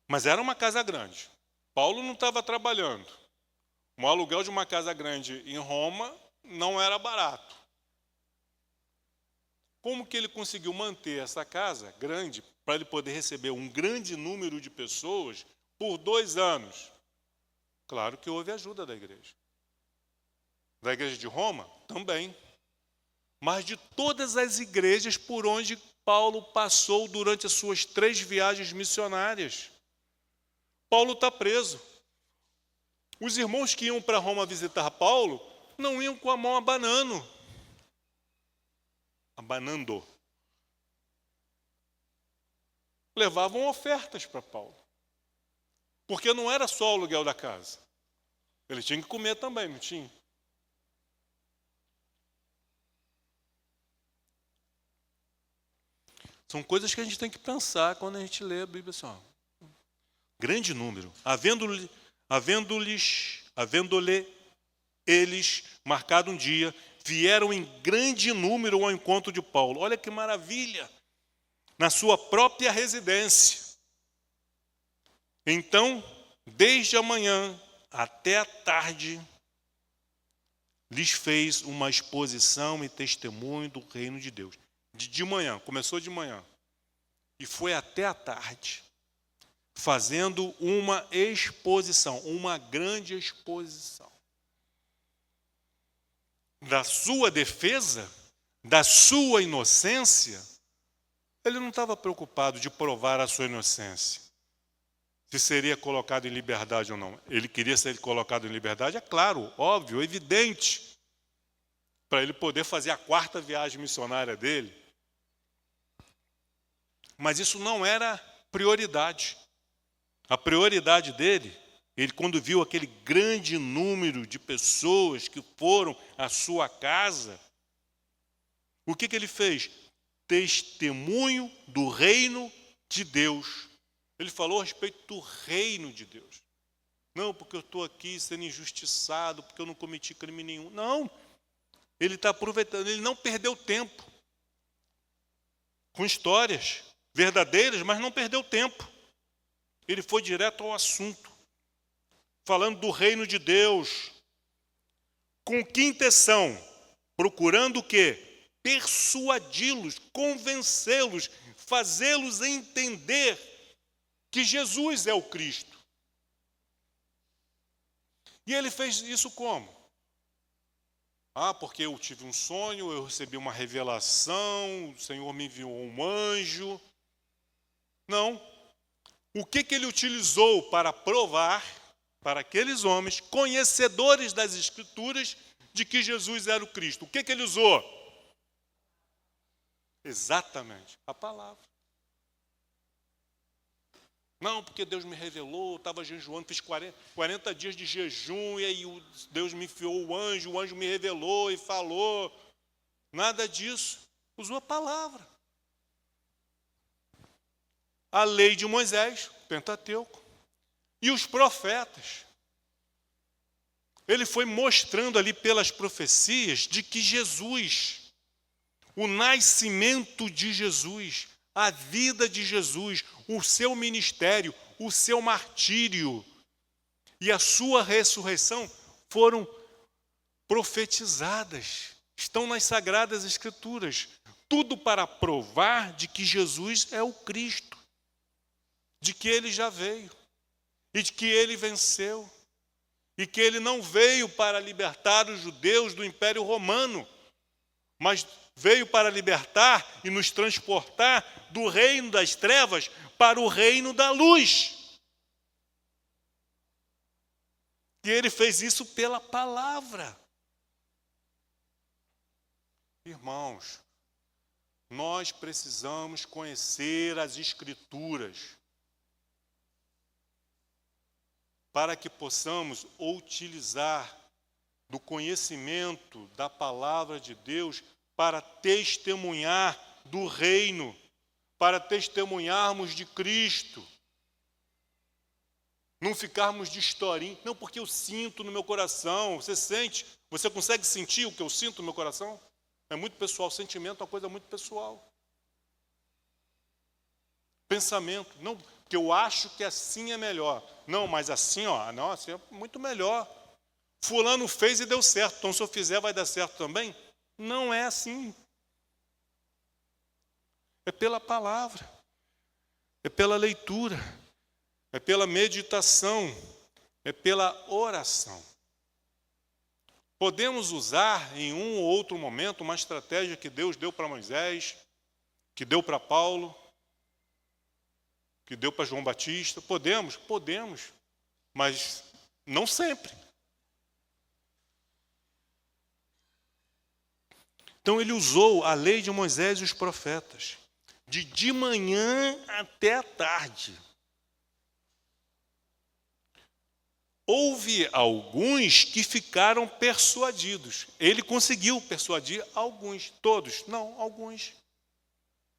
Mas era uma casa grande. Paulo não estava trabalhando. Um aluguel de uma casa grande em Roma não era barato. Como que ele conseguiu manter essa casa grande para ele poder receber um grande número de pessoas por 2 anos? Claro que houve ajuda da igreja. Da igreja de Roma? Também. Mas de todas as igrejas por onde Paulo passou durante as suas 3 viagens missionárias. Paulo está preso. Os irmãos que iam para Roma visitar Paulo não iam com a mão abanando. levavam ofertas para Paulo. Porque não era só o aluguel da casa. Ele tinha que comer também, não tinha? São coisas que a gente tem que pensar quando a gente lê a Bíblia assim, ó. Grande número. Havendo-lhe eles marcado um dia, vieram em grande número ao encontro de Paulo. Olha que maravilha! Na sua própria residência. Então, desde a manhã até a tarde, lhes fez uma exposição e testemunho do reino de Deus. De manhã, começou de manhã, e foi até a tarde, fazendo uma exposição, uma grande exposição. Da sua defesa, da sua inocência, ele não estava preocupado de provar a sua inocência. Se seria colocado em liberdade ou não. Ele queria ser colocado em liberdade, é claro, óbvio, evidente, para ele poder fazer a 4ª viagem missionária dele. Mas isso não era prioridade. A prioridade dele, ele quando viu aquele grande número de pessoas que foram à sua casa, o que ele fez? Testemunho do reino de Deus. Ele falou a respeito do reino de Deus. Não, porque eu estou aqui sendo injustiçado, porque eu não cometi crime nenhum. Não, ele está aproveitando, ele não perdeu tempo com histórias verdadeiras, mas não perdeu tempo. Ele foi direto ao assunto, falando do reino de Deus. Com que intenção? Procurando o quê? Persuadi-los, convencê-los, fazê-los entender que Jesus é o Cristo. E ele fez isso como? Porque eu tive um sonho, eu recebi uma revelação, o Senhor me enviou um anjo. Não. O que ele utilizou para provar para aqueles homens, conhecedores das Escrituras, de que Jesus era o Cristo? O que ele usou? Exatamente, a palavra. Não, porque Deus me revelou, eu estava jejuando, fiz 40 dias de jejum, e aí Deus me enviou o anjo me revelou e falou. Nada disso. Usou a palavra. A lei de Moisés, Pentateuco, e os profetas. Ele foi mostrando ali pelas profecias de que Jesus, o nascimento de Jesus, a vida de Jesus, o seu ministério, o seu martírio e a sua ressurreição foram profetizadas. Estão nas Sagradas Escrituras. Tudo para provar de que Jesus é o Cristo, de que ele já veio e de que ele venceu e que ele não veio para libertar os judeus do Império Romano, mas veio para libertar e nos transportar do reino das trevas para o reino da luz. E ele fez isso pela palavra. Irmãos, nós precisamos conhecer as Escrituras para que possamos utilizar do conhecimento da palavra de Deus para testemunhar do reino, para testemunharmos de Cristo. Não ficarmos de historinha. Não, porque eu sinto no meu coração. Você sente? Você consegue sentir o que eu sinto no meu coração? É muito pessoal. Sentimento é uma coisa muito pessoal. Pensamento. Não, porque eu acho que assim é melhor. Não, mas assim, não, assim é muito melhor. Fulano fez e deu certo. Então, se eu fizer, vai dar certo também? Não é assim. É pela palavra. É pela leitura. É pela meditação. É pela oração. Podemos usar em um ou outro momento uma estratégia que Deus deu para Moisés, que deu para Paulo, que deu para João Batista. Podemos, mas não sempre. Então ele usou a lei de Moisés e os profetas de manhã até a tarde. Houve alguns que ficaram persuadidos. Ele conseguiu persuadir alguns, todos, não, alguns.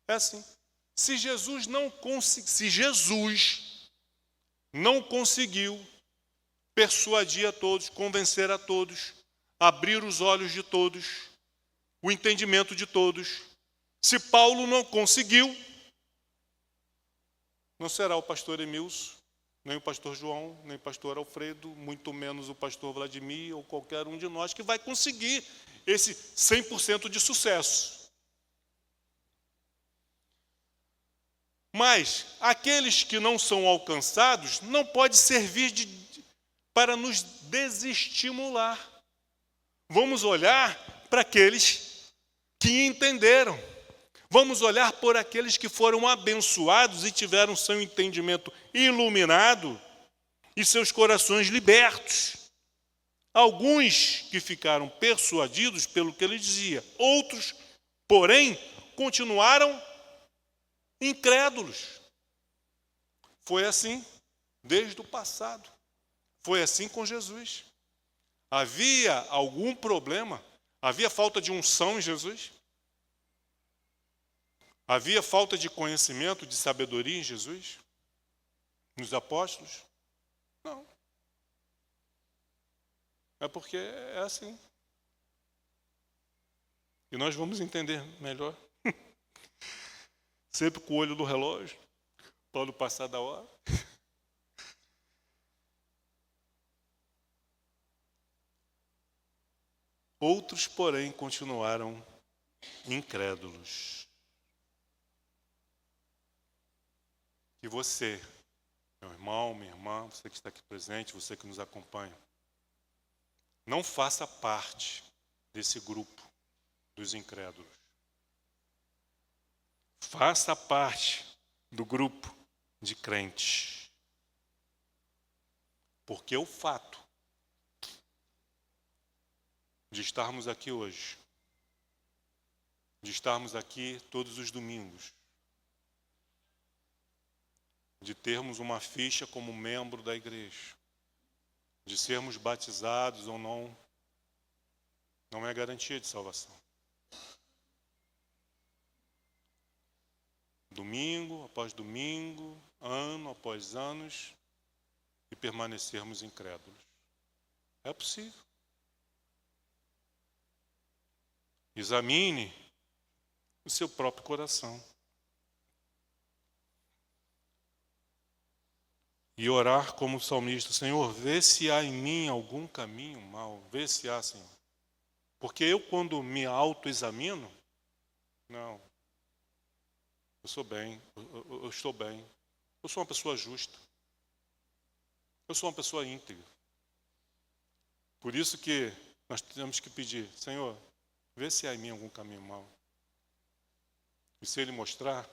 É assim. Se Jesus não conseguiu persuadir a todos, convencer a todos, abrir os olhos de todos, o entendimento de todos, se Paulo não conseguiu, não será o pastor Emilson, nem o pastor João, nem o pastor Alfredo, muito menos o pastor Vladimir ou qualquer um de nós que vai conseguir esse 100% de sucesso. Mas aqueles que não são alcançados não pode servir para nos desestimular. Vamos olhar para aqueles que entenderam. Vamos olhar por aqueles que foram abençoados e tiveram seu entendimento iluminado e seus corações libertos. Alguns que ficaram persuadidos pelo que ele dizia, outros, porém, continuaram incrédulos. Foi assim desde o passado. Foi assim com Jesus. Havia algum problema? Havia falta de unção em Jesus? Havia falta de conhecimento, de sabedoria em Jesus? Nos apóstolos? Não. É porque é assim. E nós vamos entender melhor. Sempre com o olho no relógio, para não passar da hora. Outros, porém, continuaram incrédulos. E você, meu irmão, minha irmã, você que está aqui presente, você que nos acompanha, não faça parte desse grupo dos incrédulos. Faça parte do grupo de crentes. Porque o fato de estarmos aqui hoje, de estarmos aqui todos os domingos, de termos uma ficha como membro da igreja, de sermos batizados ou não, não é garantia de salvação. Domingo após domingo, ano após anos, e permanecermos incrédulos. É possível. Examine o seu próprio coração. E orar como o salmista: Senhor, vê se há em mim algum caminho mau, vê se há, Senhor. Porque eu, quando me autoexamino, não, eu sou bem, eu estou bem, eu sou uma pessoa justa, eu sou uma pessoa íntegra. Por isso que nós temos que pedir: Senhor, vê se há em mim algum caminho mau. E se Ele mostrar,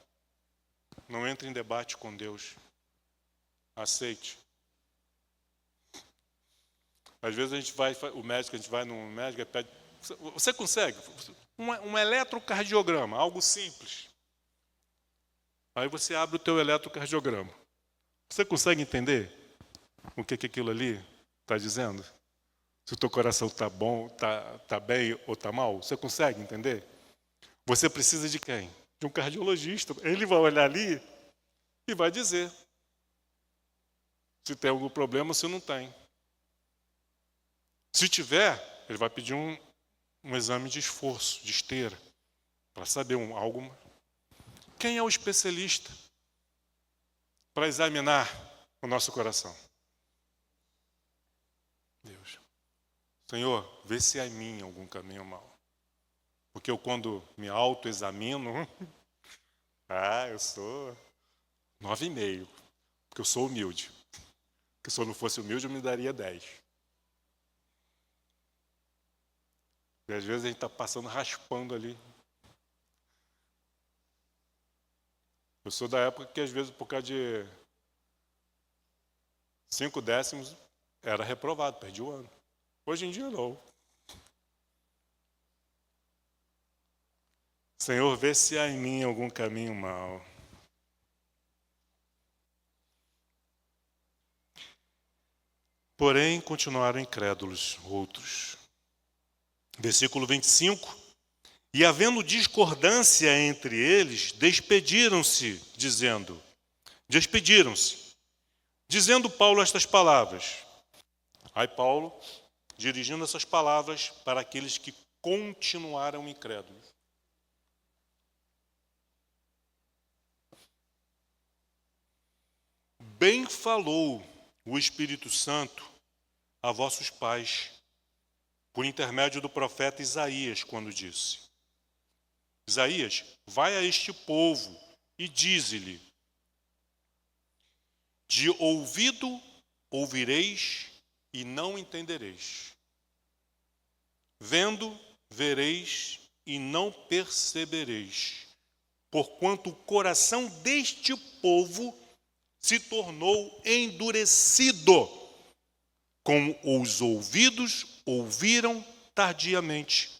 não entre em debate com Deus. Aceite. Às vezes a gente vai no médico e pede: você consegue? Um eletrocardiograma, algo simples. Aí você abre o teu eletrocardiograma. Você consegue entender o que aquilo ali está dizendo? Se o teu coração está bom, está bem ou está mal? Você consegue entender? Você precisa de quem? De um cardiologista. Ele vai olhar ali e vai dizer se tem algum problema ou se não tem. Se tiver, ele vai pedir um exame de esforço, de esteira, para saber algo. Quem é o especialista para examinar o nosso coração? Deus. Senhor, vê se há em mim algum caminho mau. Porque eu, quando me autoexamino, eu sou 9,5, porque eu sou humilde. Porque se eu não fosse humilde, eu me daria 10. E às vezes a gente está passando, raspando ali. Eu sou da época que, às vezes, por causa de 5 décimos, era reprovado, perdi o ano. Hoje em dia, não. Senhor, vê se há em mim algum caminho mau. Porém, continuaram incrédulos outros. Versículo 25. E havendo discordância entre eles, despediram-se, dizendo Paulo estas palavras. Aí Paulo, dirigindo essas palavras para aqueles que continuaram incrédulos. Bem falou o Espírito Santo a vossos pais, por intermédio do profeta Isaías, quando disse: Isaías, vai a este povo e dize-lhe: de ouvido ouvireis e não entendereis. Vendo, vereis e não percebereis, porquanto o coração deste povo se tornou endurecido, como os ouvidos ouviram tardiamente,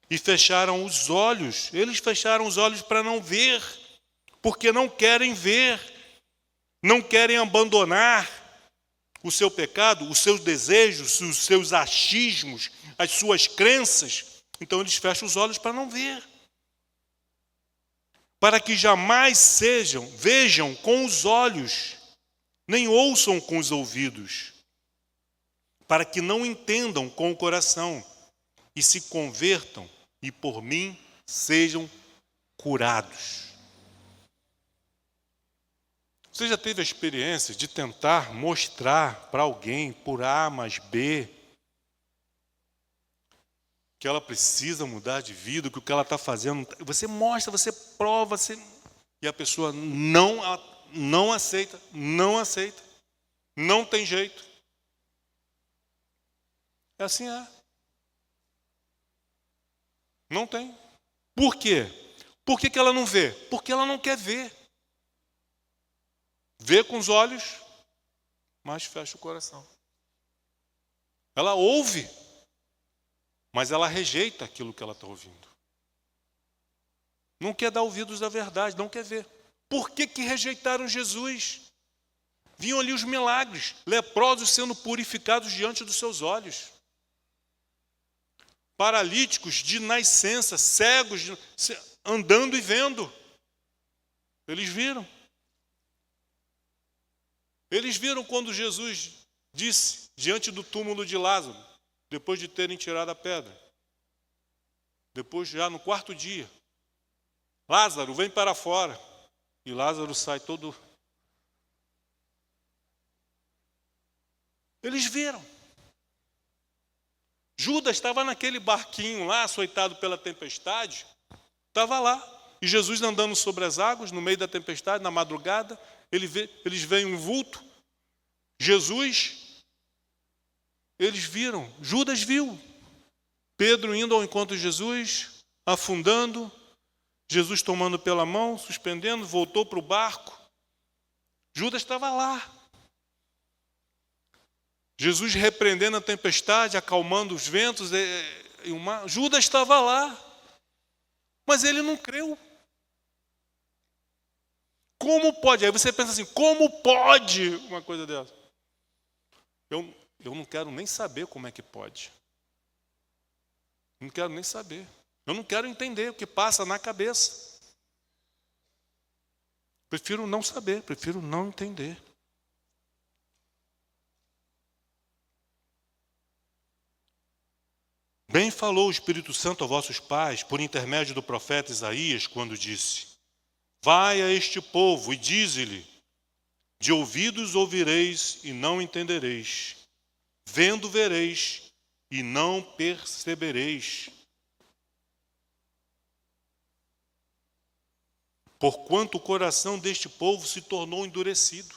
e fecharam os olhos. Eles fecharam os olhos para não ver, porque não querem ver, não querem abandonar o seu pecado, os seus desejos, os seus achismos, as suas crenças. Então eles fecham os olhos para não ver, para que jamais vejam com os olhos, nem ouçam com os ouvidos, para que não entendam com o coração e se convertam e por mim sejam curados. Você já teve a experiência de tentar mostrar para alguém, por A mais B, que ela precisa mudar de vida, que o que ela está fazendo... Você mostra, você prova, e a pessoa não aceita, não tem jeito. É assim, Não tem. Por quê? Por que ela não vê? Porque ela não quer ver. Vê com os olhos, mas fecha o coração. Ela ouve, mas ela rejeita aquilo que ela está ouvindo. Não quer dar ouvidos à verdade, não quer ver. Por que rejeitaram Jesus? Viam ali os milagres, leprosos sendo purificados diante dos seus olhos. Paralíticos de nascença, cegos, andando e vendo. Eles viram. Eles viram quando Jesus disse, diante do túmulo de Lázaro, depois de terem tirado a pedra. Depois, já no quarto dia, Lázaro, vem para fora. E Lázaro sai todo... Eles viram. Judas estava naquele barquinho lá, açoitado pela tempestade. Estava lá. E Jesus andando sobre as águas, no meio da tempestade, na madrugada. Eles veem um vulto. Jesus, eles viram. Judas viu. Pedro indo ao encontro de Jesus, afundando. Jesus tomando pela mão, suspendendo, voltou para o barco. Judas estava lá. Jesus repreendendo a tempestade, acalmando os ventos e o mar. Judas estava lá. Mas ele não creu. Como pode? Aí você pensa assim, como pode uma coisa dessa? Eu não quero nem saber como é que pode. Não quero nem saber. Eu não quero entender o que passa na cabeça. Prefiro não saber, prefiro não entender. Bem falou o Espírito Santo a vossos pais, por intermédio do profeta Isaías, quando disse: vai a este povo e dize-lhe, de ouvidos ouvireis e não entendereis, vendo vereis e não percebereis. Porquanto o coração deste povo se tornou endurecido.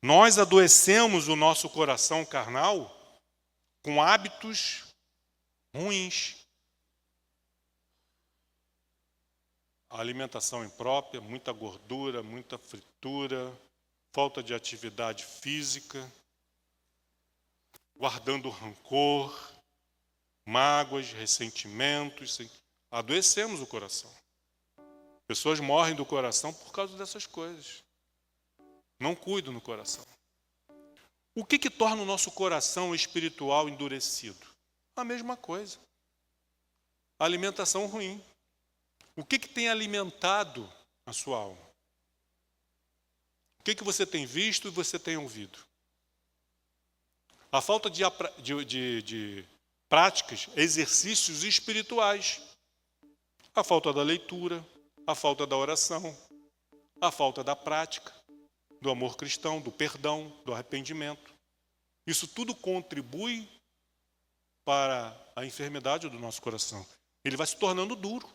Nós adoecemos o nosso coração carnal com hábitos ruins. A alimentação imprópria, muita gordura, muita fritura, falta de atividade física, guardando rancor, mágoas, ressentimentos, adoecemos o coração. Pessoas morrem do coração por causa dessas coisas. Não cuidam no coração. O que torna o nosso coração espiritual endurecido? A mesma coisa. A alimentação ruim. O que tem alimentado a sua alma? O que você tem visto e você tem ouvido? A falta de práticas, exercícios espirituais. A falta da leitura, a falta da oração, a falta da prática, do amor cristão, do perdão, do arrependimento. Isso tudo contribui para a enfermidade do nosso coração. Ele vai se tornando duro.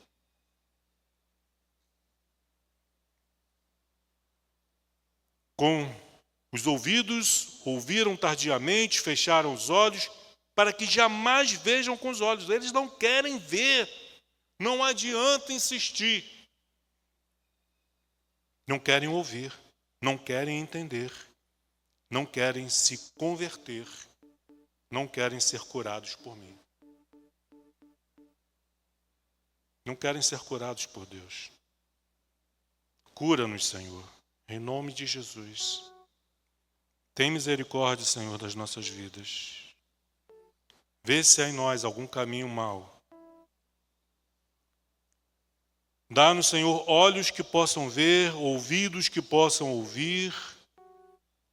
Com os ouvidos, ouviram tardiamente, fecharam os olhos, para que jamais vejam com os olhos. Eles não querem ver. Não adianta insistir. Não querem ouvir. Não querem entender. Não querem se converter. Não querem ser curados por mim. Não querem ser curados por Deus. Cura-nos, Senhor, em nome de Jesus. Tem misericórdia, Senhor, das nossas vidas. Vê se há em nós algum caminho mau. Dá-nos, Senhor, olhos que possam ver, ouvidos que possam ouvir,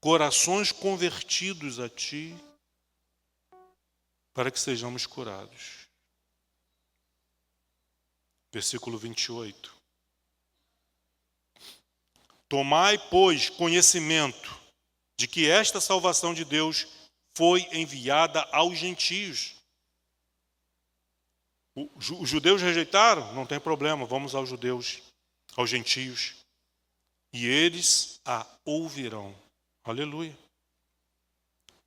corações convertidos a Ti, para que sejamos curados. Versículo 28. Tomai, pois, conhecimento de que esta salvação de Deus foi enviada aos gentios. Os judeus rejeitaram? Não tem problema, vamos aos judeus, aos gentios. E eles a ouvirão. Aleluia.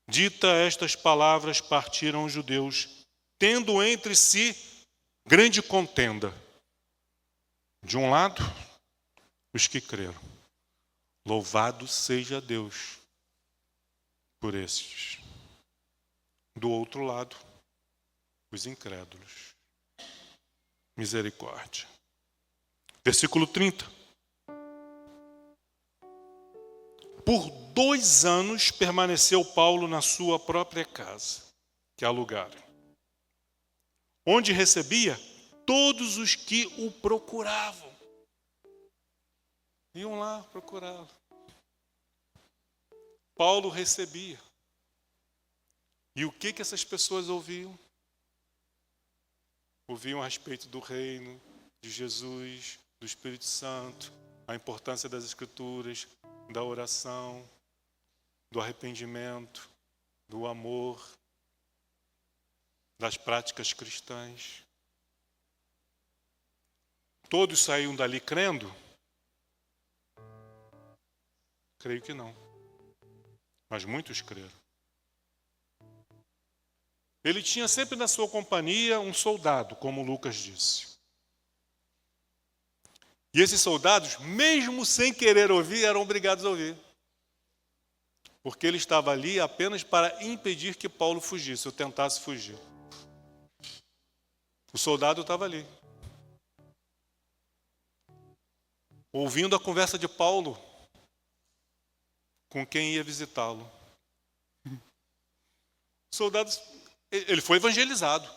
Dita estas palavras, partiram os judeus, tendo entre si grande contenda. De um lado, os que creram. Louvado seja Deus por estes. Do outro lado, os incrédulos. Misericórdia. Versículo 30. Por 2 anos permaneceu Paulo na sua própria casa, que alugaram, onde recebia todos os que o procuravam. Iam lá procurá-lo. Paulo recebia. E o que essas pessoas ouviam? Ouviam a respeito do reino, de Jesus, do Espírito Santo, a importância das Escrituras, da oração, do arrependimento, do amor, das práticas cristãs. Todos saíam dali crendo? Creio que não. Mas muitos creram. Ele tinha sempre na sua companhia um soldado, como Lucas disse. E esses soldados, mesmo sem querer ouvir, eram obrigados a ouvir. Porque ele estava ali apenas para impedir que Paulo fugisse, ou tentasse fugir. O soldado estava ali, ouvindo a conversa de Paulo com quem ia visitá-lo. Soldados, ele foi evangelizado.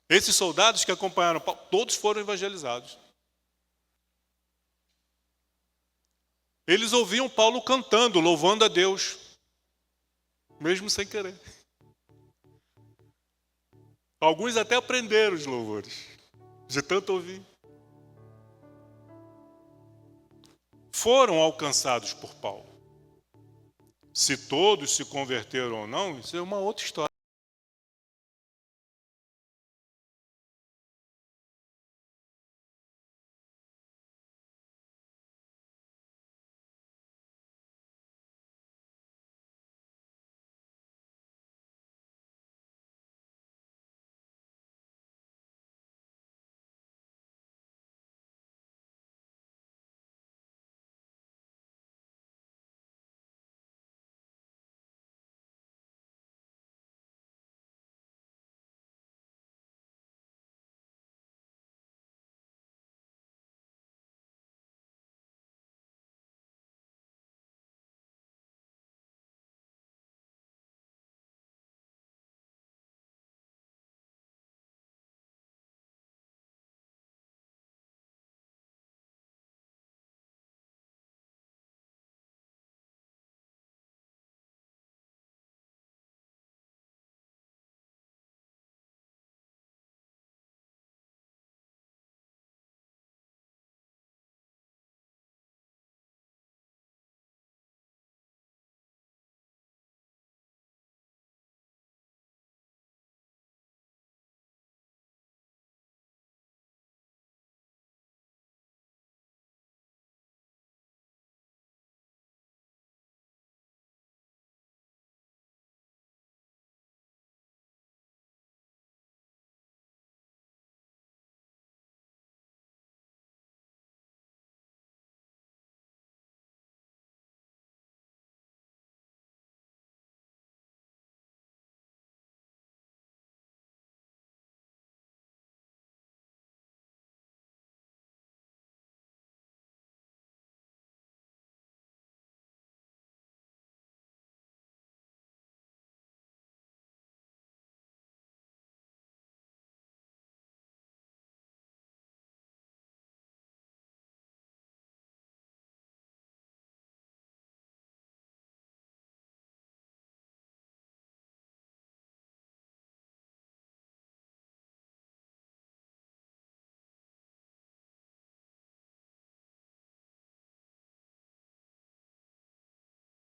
Esses soldados que acompanharam Paulo, todos foram evangelizados. Eles ouviam Paulo cantando, louvando a Deus, mesmo sem querer. Alguns até aprenderam os louvores, de tanto ouvir. Foram alcançados por Paulo. Se todos se converteram ou não, isso é uma outra história.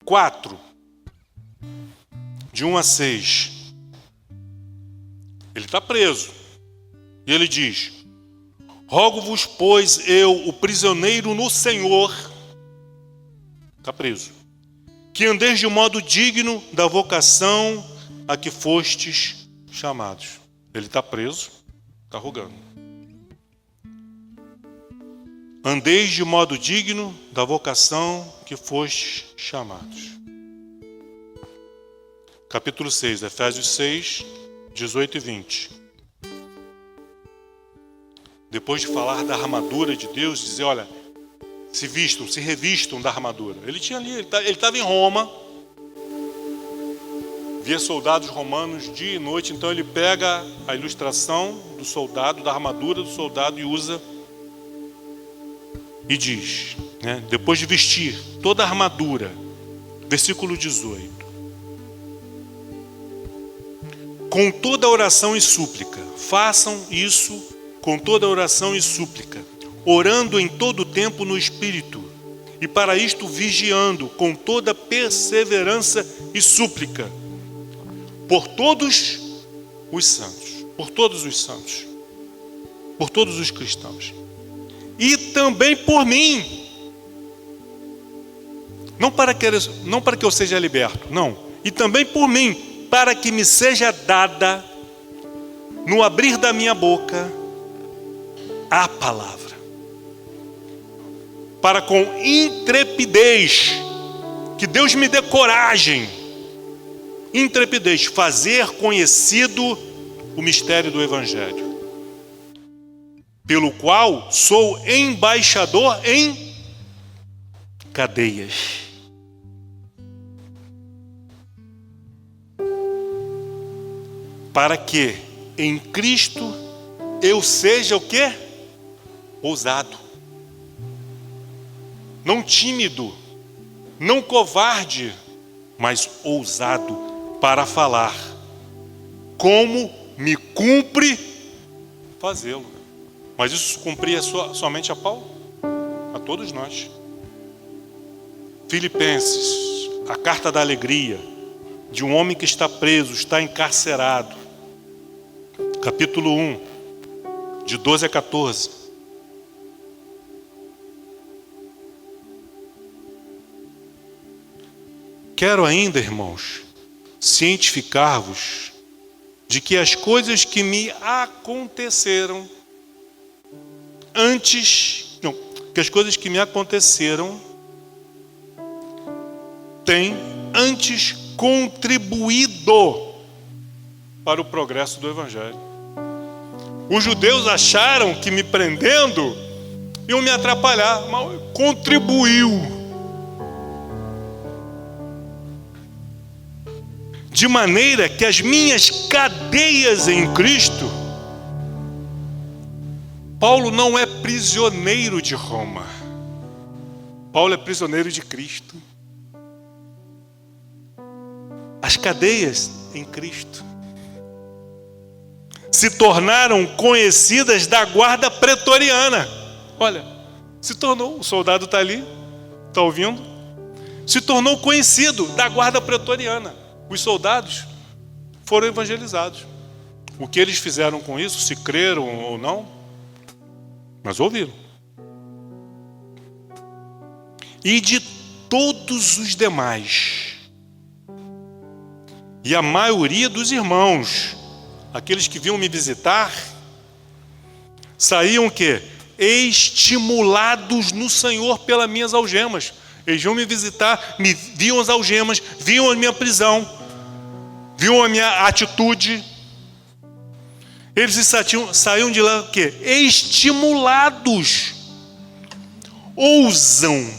4, de 1 a 6. Ele está preso. E ele diz: rogo-vos, pois, eu, o prisioneiro no Senhor, está preso, que andeis de modo digno da vocação a que fostes chamados. Ele está preso, está rogando. Andeis de modo digno da vocação que fostes chamados. Capítulo 6, Efésios 6, 18 e 20. Depois de falar da armadura de Deus, dizer, olha, se vistam, se revistam da armadura. Ele tinha ali, ele estava em Roma, via soldados romanos dia e noite, então ele pega a ilustração do soldado, da armadura do soldado e usa e diz, né, depois de vestir toda a armadura, versículo 18, com toda oração e súplica, façam isso com toda oração e súplica, orando em todo o tempo no Espírito, e para isto vigiando com toda perseverança e súplica, por todos os santos, por todos os santos, por todos os cristãos, e também por mim, não para que eu seja liberto, não, e também por mim, para que me seja dada, no abrir da minha boca, a palavra, para com intrepidez, que Deus me dê coragem, intrepidez, fazer conhecido o mistério do Evangelho, pelo qual sou embaixador em cadeias. Para que em Cristo eu seja o quê? Ousado. Não tímido, não covarde, mas ousado para falar, como me cumpre fazê-lo. Mas isso cumpria somente a Paulo? A todos nós. Filipenses, a carta da alegria de um homem que está preso, está encarcerado. Capítulo 1, de 12 a 14. Quero ainda, irmãos, cientificar-vos de que as coisas que me aconteceram que as coisas que me aconteceram têm antes contribuído para o progresso do Evangelho. Os judeus acharam que me prendendo iam me atrapalhar, mas contribuiu. De maneira que as minhas cadeias em Cristo, Paulo não é prisioneiro de Roma. Paulo é prisioneiro de Cristo. As cadeias em Cristo se tornaram conhecidas da guarda pretoriana. Olha, se tornou, o soldado está ali, está ouvindo? Se tornou conhecido da guarda pretoriana. Os soldados foram evangelizados. O que eles fizeram com isso, se creram ou não, mas ouviram. E de todos os demais, e a maioria dos irmãos, aqueles que vinham me visitar, saíam o quê? Estimulados no Senhor pelas minhas algemas. Eles vinham me visitar, me viam as algemas, viam a minha prisão, viam a minha atitude. Eles saíam de lá o quê? Estimulados. Ousam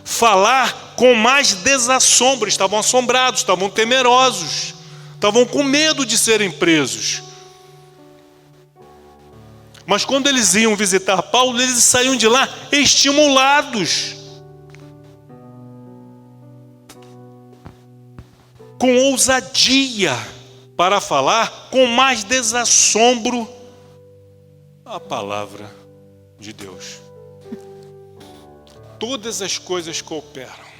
falar com mais desassombro. Estavam assombrados, estavam temerosos, estavam com medo de serem presos. Mas quando eles iam visitar Paulo, eles saíam de lá estimulados, com ousadia, para falar com mais desassombro a palavra de Deus. Todas as coisas cooperam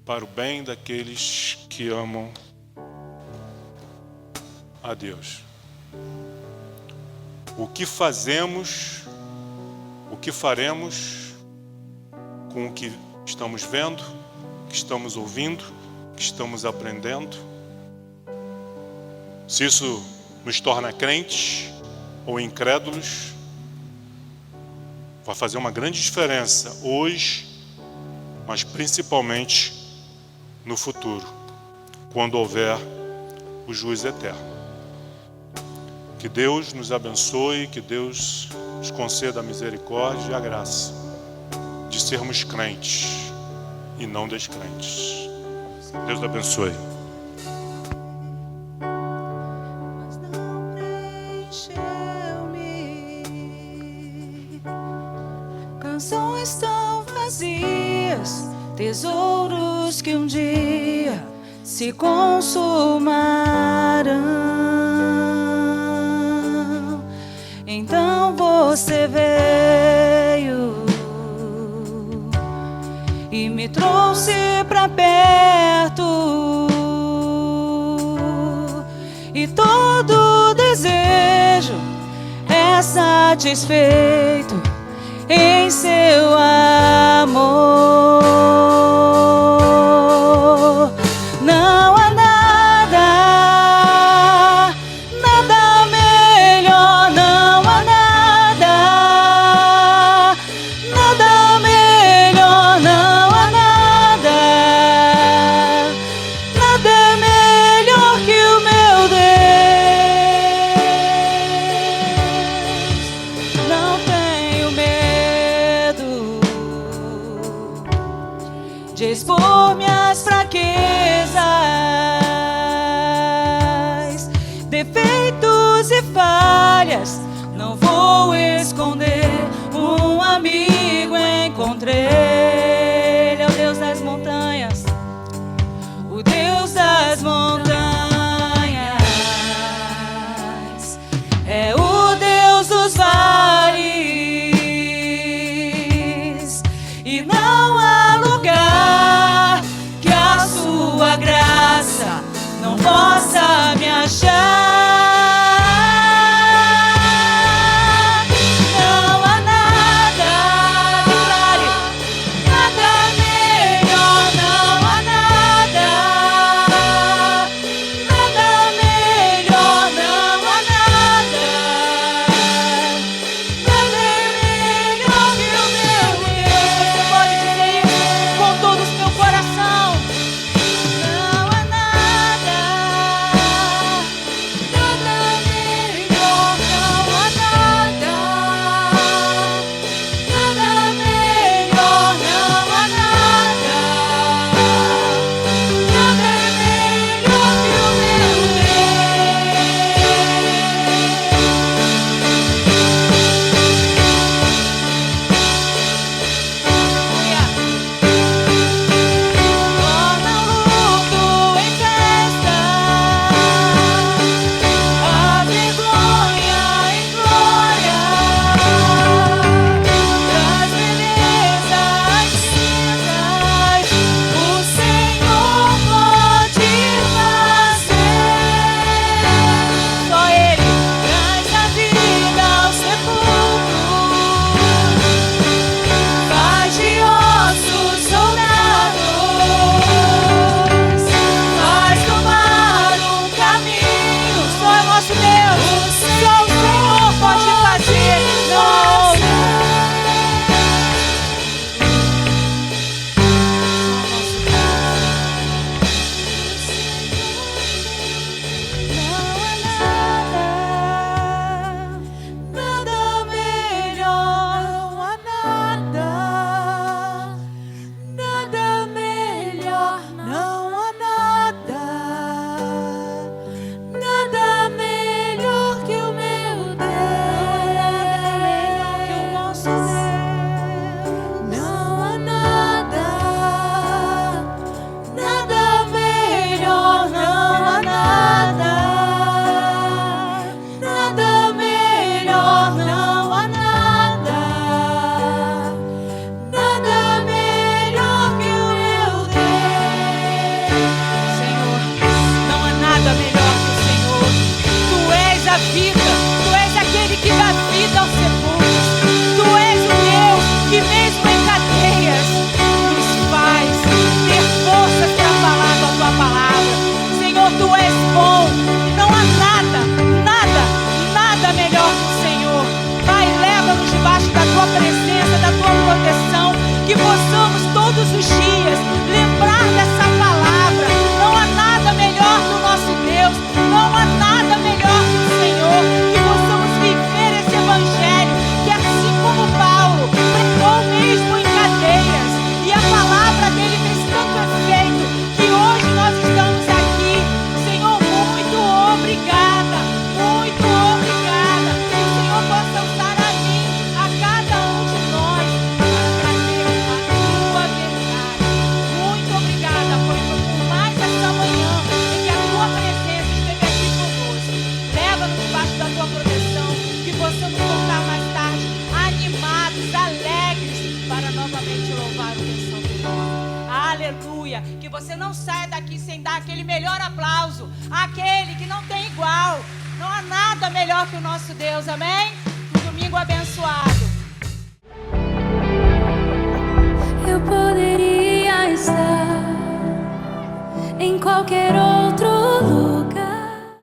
para o bem daqueles que amam a Deus. O que fazemos, o que faremos com o que estamos vendo, que estamos ouvindo, que estamos aprendendo, se isso nos torna crentes ou incrédulos, vai fazer uma grande diferença hoje, mas principalmente no futuro, quando houver o juízo eterno. Que Deus nos abençoe, que Deus nos conceda a misericórdia e a graça de sermos crentes e não descrentes. Deus abençoe. Mas não preencheu-me. Canções tão vazias, tesouros que um dia se consumarão. Então você veio e me trouxe pra perto, e todo desejo é satisfeito em seu amor. Não há nada, nada melhor, não há nada, nada melhor, não há nada, nada melhor que o meu Deus. Não tenho medo de expor minhas fraquezas, defeitos e falhas. Não vou esconder, um amigo encontrei. Ele é o Deus das montanhas, o Deus das montanhas, é o Deus dos vales, e não há lugar que a sua graça não possa me achar. Não há nada, declare, nada melhor, não há nada, nada melhor, não há nada, nada melhor que o meu Deus. Você pode dizer isso com todo o seu coração. Não há nada, nada melhor, não há nada, nada melhor, não há nada, nada melhor que o meu Torna o luto em festa, a vergonha em glória, traz beleza às cinzas, o Senhor pode fazer. Só Ele traz a vida ao sepulcro, faz de ossos soldados, faz do mar um caminho. Só é nosso Deus, só o Senhor pode fazer. Não há nada, nada melhor, não há nada, nada melhor, não há nada, nada melhor que o vida, Tu és aquele que dá vida aos sepulcros, Tu és o Deus que mesmo em cadeias nos faz ter forças para falar com a Tua palavra. Senhor, Tu és bom, não há nada melhor que o Senhor. Pai, leva-nos debaixo da Tua presença, da Tua proteção, que possamos todos os dias lembrar dessa palavra. Não há nada melhor que o nosso Deus, não há nada melhor que o Senhor, que possamos viver esse evangelho, que assim como Paulo pregou mesmo em cadeias, e a palavra dele fez tanto efeito, que hoje nós estamos aqui. Senhor, muito obrigada, muito obrigada. Que o Senhor possa usar a mim, a cada um de nós, para trazermos a Tua verdade. Muito obrigada, por mais essa manhã em que a Tua presença esteve aqui conosco. Leva-nos debaixo da Tua proteção, que possamos voltar mais tarde animados, alegres, para novamente louvar o Teu santo nome. Aleluia! Que você não saia daqui sem dar aquele melhor aplauso, aquele que não tem igual. Não há nada melhor que o nosso Deus, amém? Um domingo abençoado. Eu poderia estar em qualquer